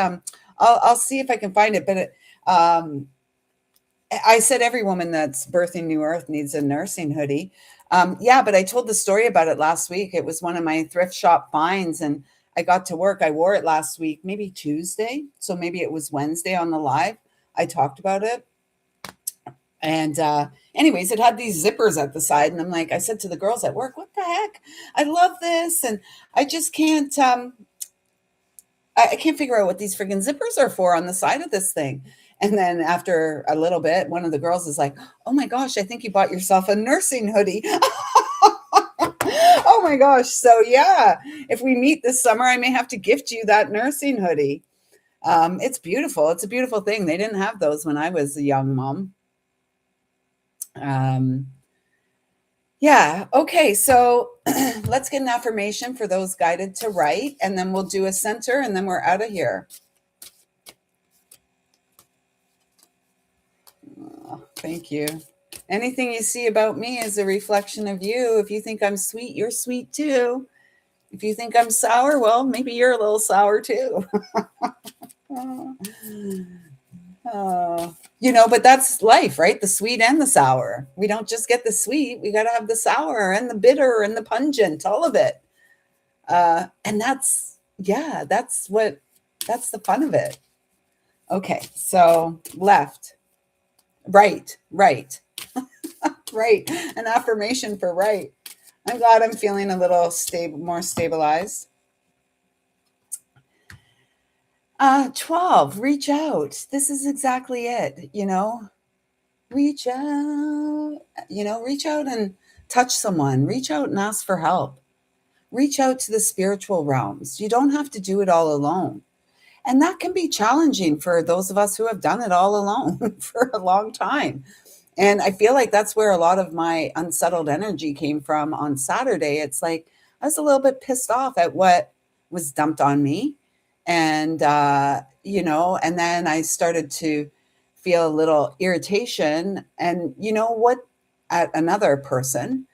I'll see if I can find it, but I said every woman that's birthing new earth needs a nursing hoodie. Yeah, but I told the story about it last week. It was one of my thrift shop finds, and I got to work. I wore it last week, maybe Tuesday. So maybe it was Wednesday on the live. I talked about it. And anyways, it had these zippers at the side. And I said to the girls at work, what the heck? I love this. And I just can't, I can't figure out what these friggin' zippers are for on the side of this thing. And then after a little bit, one of the girls is like, oh my gosh, I think you bought yourself a nursing hoodie. Oh my gosh. So yeah, if we meet this summer, I may have to gift you that nursing hoodie. It's beautiful. It's a beautiful thing. They didn't have those when I was a young mom. Yeah. Okay. So let's get an affirmation for those guided to write, and then we'll do a center, and then we're out of here. Thank you. Anything you see about me is a reflection of you. If you think I'm sweet, you're sweet too. If you think I'm sour, well, maybe you're a little sour too. But that's life, right? The sweet and the sour. We don't just get the sweet, we got to have the sour and the bitter and the pungent, all of it. And yeah, that's the fun of it. Okay, so left, right, right, right. An affirmation for right. I'm glad I'm feeling a little more stabilized. 12, reach out. This is exactly it. Reach out, reach out and touch someone, reach out and ask for help, reach out to the spiritual realms. You don't have to do it all alone. And that can be challenging for those of us who have done it all alone for a long time. And I feel like that's where a lot of my unsettled energy came from on Saturday. It's like I was a little bit pissed off at what was dumped on me. And then I started to feel a little irritation. And you know what? At another person.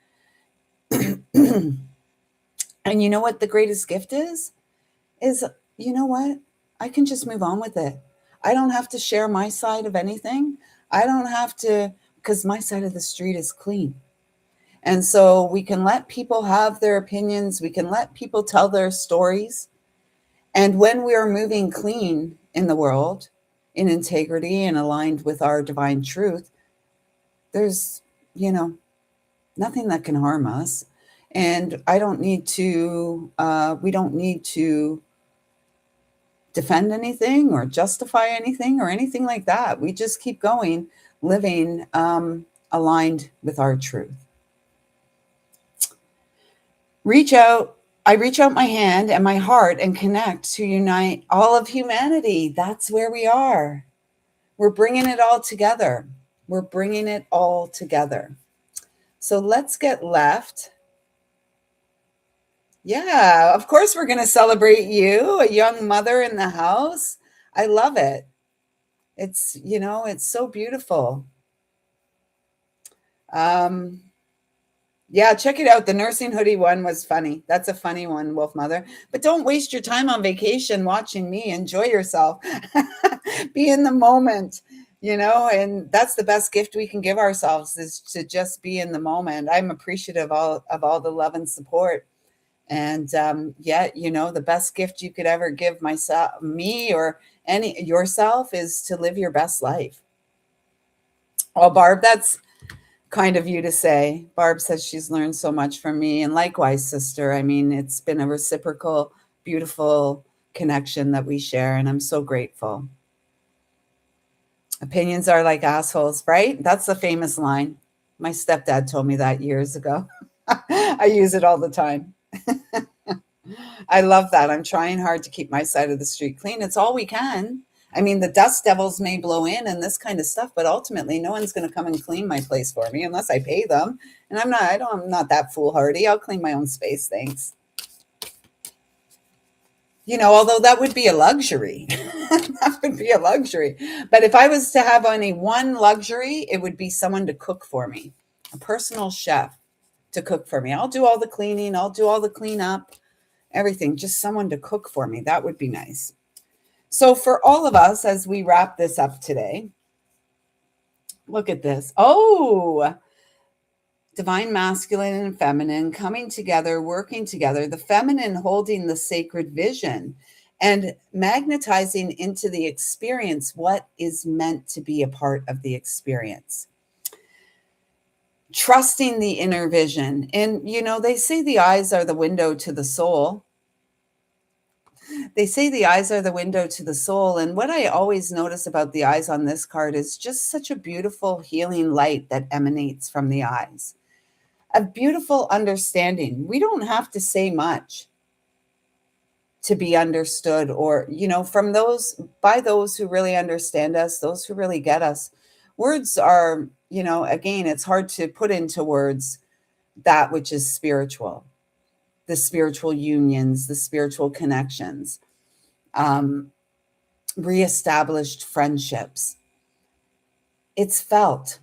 And you know what the greatest gift is? Is, you know what? I can just move on with it. I don't have to share my side of anything. I don't have to, because my side of the street is clean. And so we can let people have their opinions, we can let people tell their stories. And when we are moving clean in the world, in integrity and aligned with our divine truth, there's, nothing that can harm us. And we don't need to defend anything or justify anything or anything like that. We just keep going, living aligned with our truth. I reach out my hand and my heart and connect to unite all of humanity. That's where we are. We're bringing it all together. We're bringing it all together. So let's get left. Yeah, of course we're going to celebrate you, a young mother in the house. I love it. It's so beautiful. Yeah, check it out. The nursing hoodie one was funny. That's a funny one, Wolf Mother. But don't waste your time on vacation watching me. Enjoy yourself. Be in the moment, and that's the best gift we can give ourselves, is to just be in the moment. I'm appreciative of all the love and support. And the best gift you could ever give me, or yourself, is to live your best life. Oh, Barb, that's kind of you to say. Barb says she's learned so much from me, and likewise, sister. I mean, it's been a reciprocal, beautiful connection that we share, and I'm so grateful. Opinions are like assholes, right? That's the famous line. My stepdad told me that years ago. I use it all the time. I love that. I'm trying hard to keep my side of the street clean. It's all we can. I mean, the dust devils may blow in and this kind of stuff, but ultimately no one's going to come and clean my place for me unless I pay them. And I'm not that foolhardy. I'll clean my own space. Thanks. Although that would be a luxury. That would be a luxury. But if I was to have only one luxury, it would be someone to cook for me, a personal chef to cook for me. I'll do all the cleaning. I'll do all the cleanup, everything. Just someone to cook for me. That would be nice. So for all of us, as we wrap this up today, look at this. Oh, divine masculine and feminine coming together, working together, the feminine holding the sacred vision and magnetizing into the experience what is meant to be a part of the experience. Trusting the inner vision. And, they say the eyes are the window to the soul. They say the eyes are the window to the soul. And what I always notice about the eyes on this card is just such a beautiful healing light that emanates from the eyes. A beautiful understanding. We don't have to say much to be understood, or, by those who really understand us, those who really get us. Words are, again, it's hard to put into words that which is spiritual, the spiritual unions, the spiritual connections, reestablished friendships. It's felt.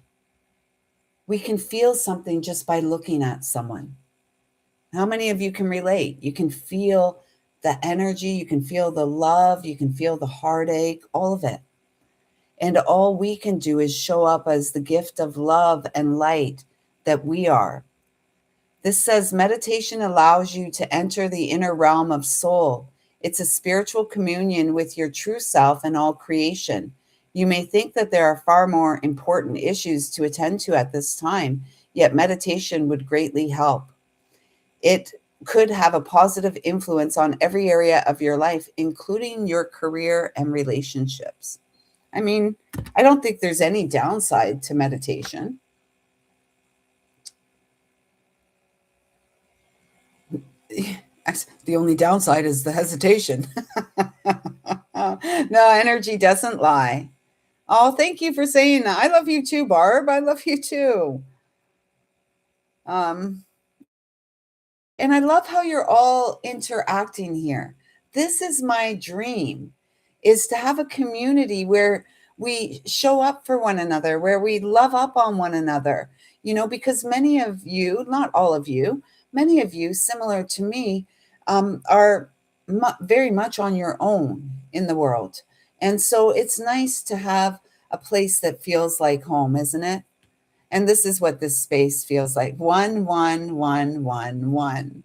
We can feel something just by looking at someone. How many of you can relate? You can feel the energy, you can feel the love, you can feel the heartache, all of it. And all we can do is show up as the gift of love and light that we are. This says meditation allows you to enter the inner realm of soul. It's a spiritual communion with your true self and all creation. You may think that there are far more important issues to attend to at this time, yet meditation would greatly help. It could have a positive influence on every area of your life, including your career and relationships. I mean, I don't think there's any downside to meditation. The only downside is the hesitation. No, energy doesn't lie. Oh, thank you for saying that. I love you too, Barb. I love you too. Um, and I love how you're all interacting here. This is my dream, is to have a community where we show up for one another, where we love up on one another, because many of you, not all of you, many of you, similar to me, are very much on your own in the world. And so it's nice to have a place that feels like home, isn't it? And this is what this space feels like. One, one, one, one, one.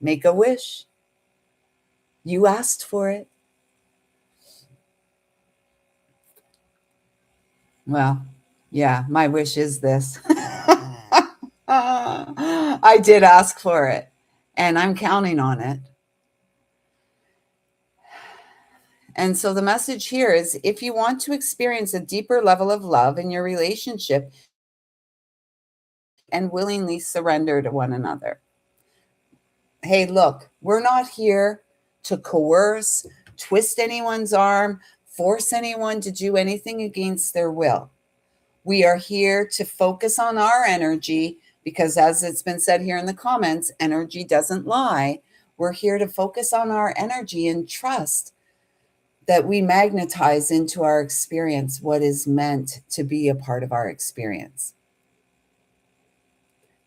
Make a wish. You asked for it. Well, yeah, my wish is this. I did ask for it, and I'm counting on it. And so the message here is if you want to experience a deeper level of love in your relationship and willingly surrender to one another. Hey, look, we're not here to coerce, twist anyone's arm, force anyone to do anything against their will. We are here to focus on our energy because, as it's been said here in the comments, energy doesn't lie. We're here to focus on our energy and trust that we magnetize into our experience what is meant to be a part of our experience.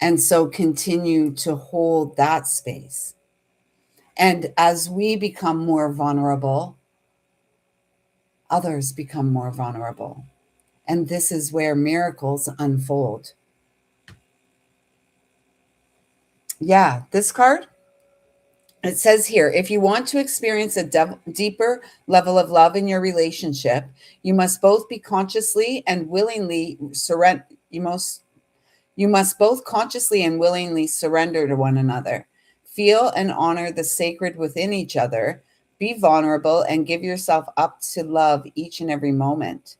And so continue to hold that space. And as we become more vulnerable, others become more vulnerable. And this is where miracles unfold. Yeah, this card, it says here, if you want to experience a deeper level of love in your relationship, you must both be consciously and willingly surrender. You must both consciously and willingly surrender to one another. Feel and honor the sacred within each other. Be vulnerable and give yourself up to love each and every moment.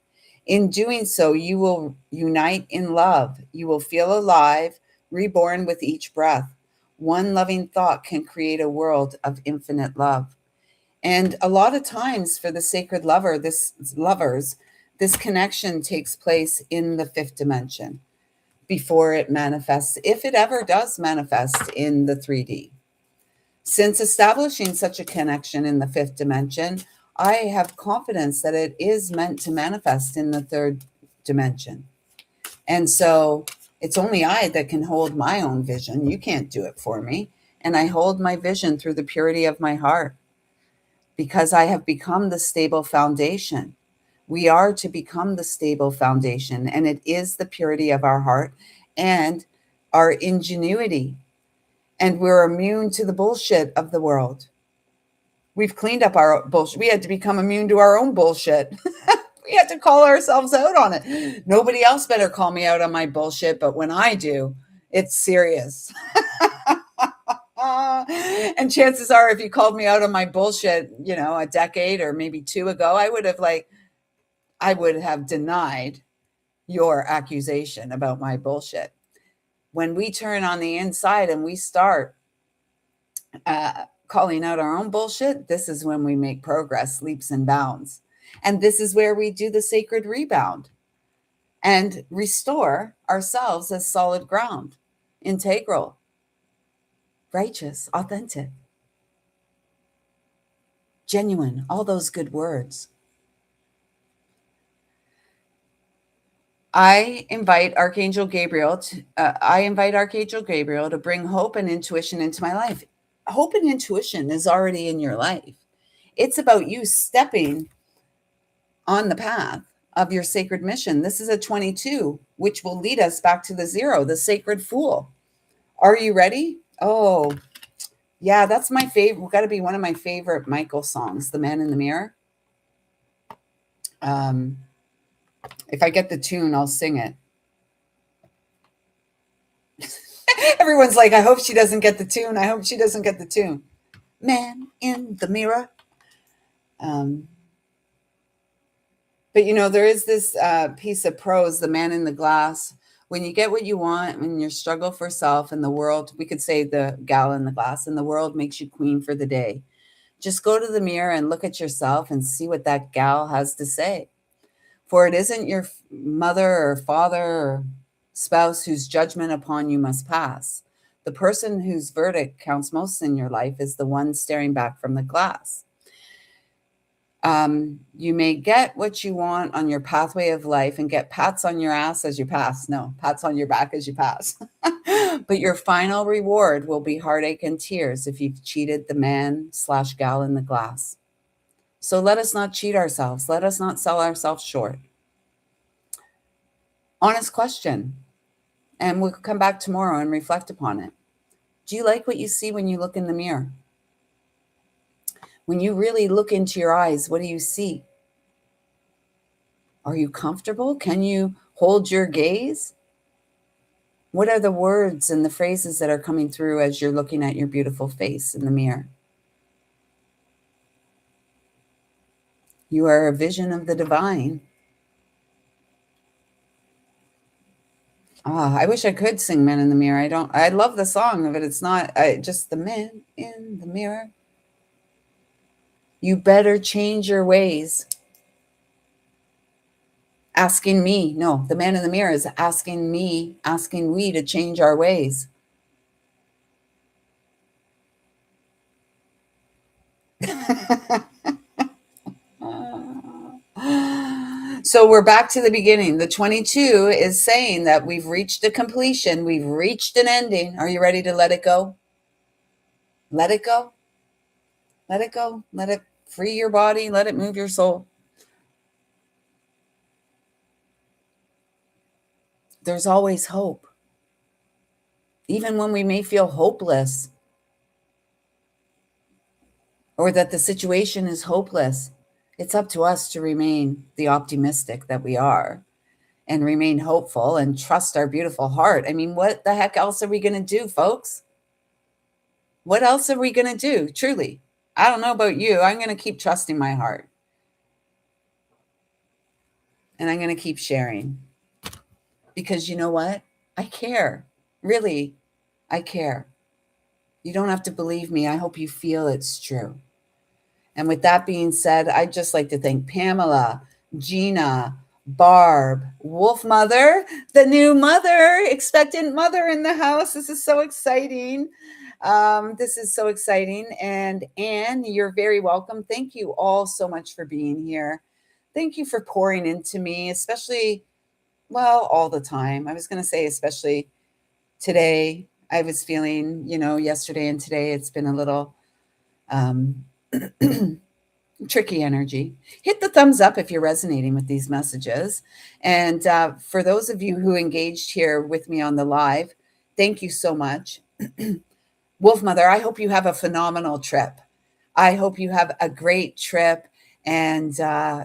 In doing so, you will unite in love. You will feel alive, reborn with each breath. One loving thought can create a world of infinite love. And a lot of times for the sacred lovers, this connection takes place in the fifth dimension before it manifests, if it ever does manifest in the 3D. Since establishing such a connection in the fifth dimension, I have confidence that it is meant to manifest in the third dimension. And so it's only I that can hold my own vision. You can't do it for me. And I hold my vision through the purity of my heart because I have become the stable foundation. We are to become the stable foundation, and it is the purity of our heart and our ingenuity. And we're immune to the bullshit of the world. We've cleaned up our bullshit. We had to become immune to our own bullshit. We had to call ourselves out on it. Nobody else better call me out on my bullshit, but when I do, it's serious. And chances are, if you called me out on my bullshit, a decade or maybe two ago, I would have denied your accusation about my bullshit. When we turn on the inside and we start calling out our own bullshit, this is when we make progress, leaps and bounds. And this is where we do the sacred rebound and restore ourselves as solid ground, integral, righteous, authentic, genuine, all those good words. I invite Archangel Gabriel to bring hope and intuition into my life. Hope and intuition is already in your life. It's about you stepping on the path of your sacred mission. This is a 22, which will lead us back to the zero, the sacred fool. Are you ready? Oh, yeah, that's my favorite. Got to be one of my favorite Michael songs, The Man in the Mirror. Um, if I get the tune, I'll sing it. Everyone's like, I hope she doesn't get the tune. I hope she doesn't get the tune. Man in the mirror. Um, but there is this piece of prose, The Man in the Glass. When you get what you want, when you struggle for self and the world, we could say the gal in the glass, and the world makes you queen for the day. Just go to the mirror and look at yourself and see what that gal has to say. For it isn't your mother or father or spouse whose judgment upon you must pass. The person whose verdict counts most in your life is the one staring back from the glass. You may get what you want on your pathway of life and get pats on your ass as you pass. No, pats on your back as you pass. But your final reward will be heartache and tears if you've cheated the man/gal in the glass. So let us not cheat ourselves. Let us not sell ourselves short. Honest question. And we'll come back tomorrow and reflect upon it. Do you like what you see when you look in the mirror? When you really look into your eyes, what do you see? Are you comfortable? Can you hold your gaze? What are the words and the phrases that are coming through as you're looking at your beautiful face in the mirror? You are a vision of the divine. I wish I could sing Man in the Mirror. I love the song, but it's not just the man in the mirror. You better change your ways. Asking me, no, the man in the mirror is asking me, asking we to change our ways. So we're back to the beginning. The 22 is saying that we've reached a completion. We've reached an ending. Are you ready to let it go? Let it go. Let it go. Let it free your body. Let it move your soul. There's always hope. Even when we may feel hopeless or that the situation is hopeless, it's up to us to remain the optimistic that we are and remain hopeful and trust our beautiful heart. I mean, what the heck else are we going to do, folks? What else are we going to do? Truly, I don't know about you. I'm going to keep trusting my heart. And I'm going to keep sharing. Because you know what? I care. Really, I care. You don't have to believe me. I hope you feel it's true. And with that being said, I'd just like to thank Pamela, Gina, Barb, Wolf Mother, the new mother, expectant mother in the house. This is so exciting. This is so exciting. And Anne, you're very welcome. Thank you all so much for being here. Thank you for pouring into me, especially, well, all the time. I was going to say, especially today. I was feeling, yesterday and today, it's been a little tricky energy. Hit the thumbs up if you're resonating with these messages. And for those of you who engaged here with me on the live, thank you so much. Wolf Mother, I hope you have a phenomenal trip. I hope you have a great trip and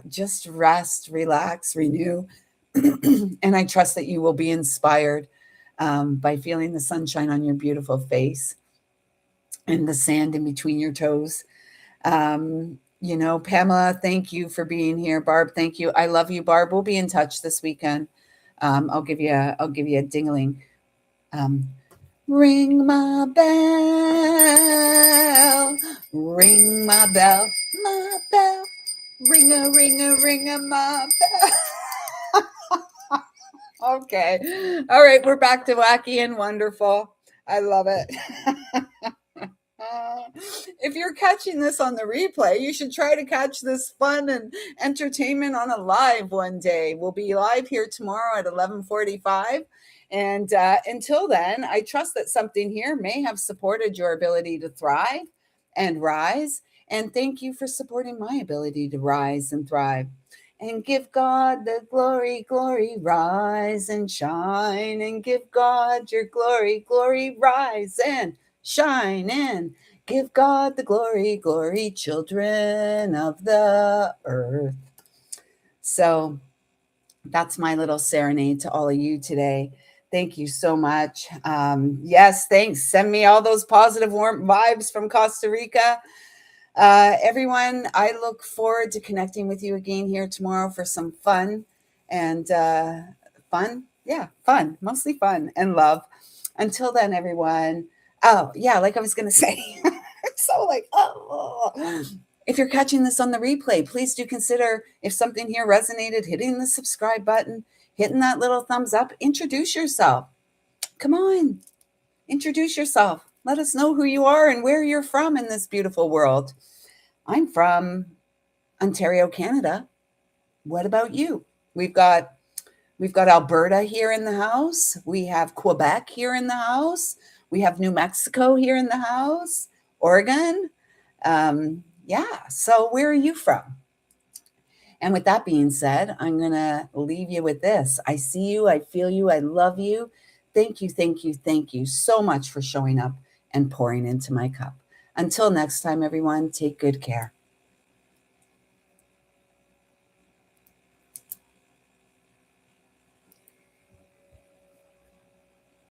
just rest, relax, renew. And I trust that you will be inspired by feeling the sunshine on your beautiful face and the sand in between your toes. Pamela, thank you for being here. Barb, thank you. I love you, Barb. We'll be in touch this weekend. I'll give you a ding-a-ling. Ring my bell, ring my bell, ring a my bell. Okay. All right, we're back to wacky and wonderful. I love it. If you're catching this on the replay, you should try to catch this fun and entertainment on a live one day. We'll be live here tomorrow at 11:45. And until then, I trust that something here may have supported your ability to thrive and rise. And thank you for supporting my ability to rise and thrive. And give God the glory, glory, rise and shine. And give God your glory, glory, rise and shine. And give God the glory, glory, children of the earth. So that's my little serenade to all of you today. Thank you so much. Yes, thanks. Send me all those positive, warm vibes from Costa Rica. Everyone, I look forward to connecting with you again here tomorrow for some fun and fun. Yeah, fun, mostly fun and love. Until then, everyone. Oh, yeah, like I was going to say. So, like, oh. If you're catching this on the replay, please do consider, if something here resonated, hitting the subscribe button, hitting that little thumbs up. Introduce yourself. Come on, introduce yourself. Let us know who you are and where you're from in this beautiful world. I'm from Ontario, Canada. What about you? We've got Alberta here in the house. We have Quebec here in the house. We have New Mexico here in the house. Oregon. Yeah. So where are you from? And with that being said, I'm going to leave you with this. I see you. I feel you. I love you. Thank you. Thank you. Thank you so much for showing up and pouring into my cup. Until next time, everyone, take good care.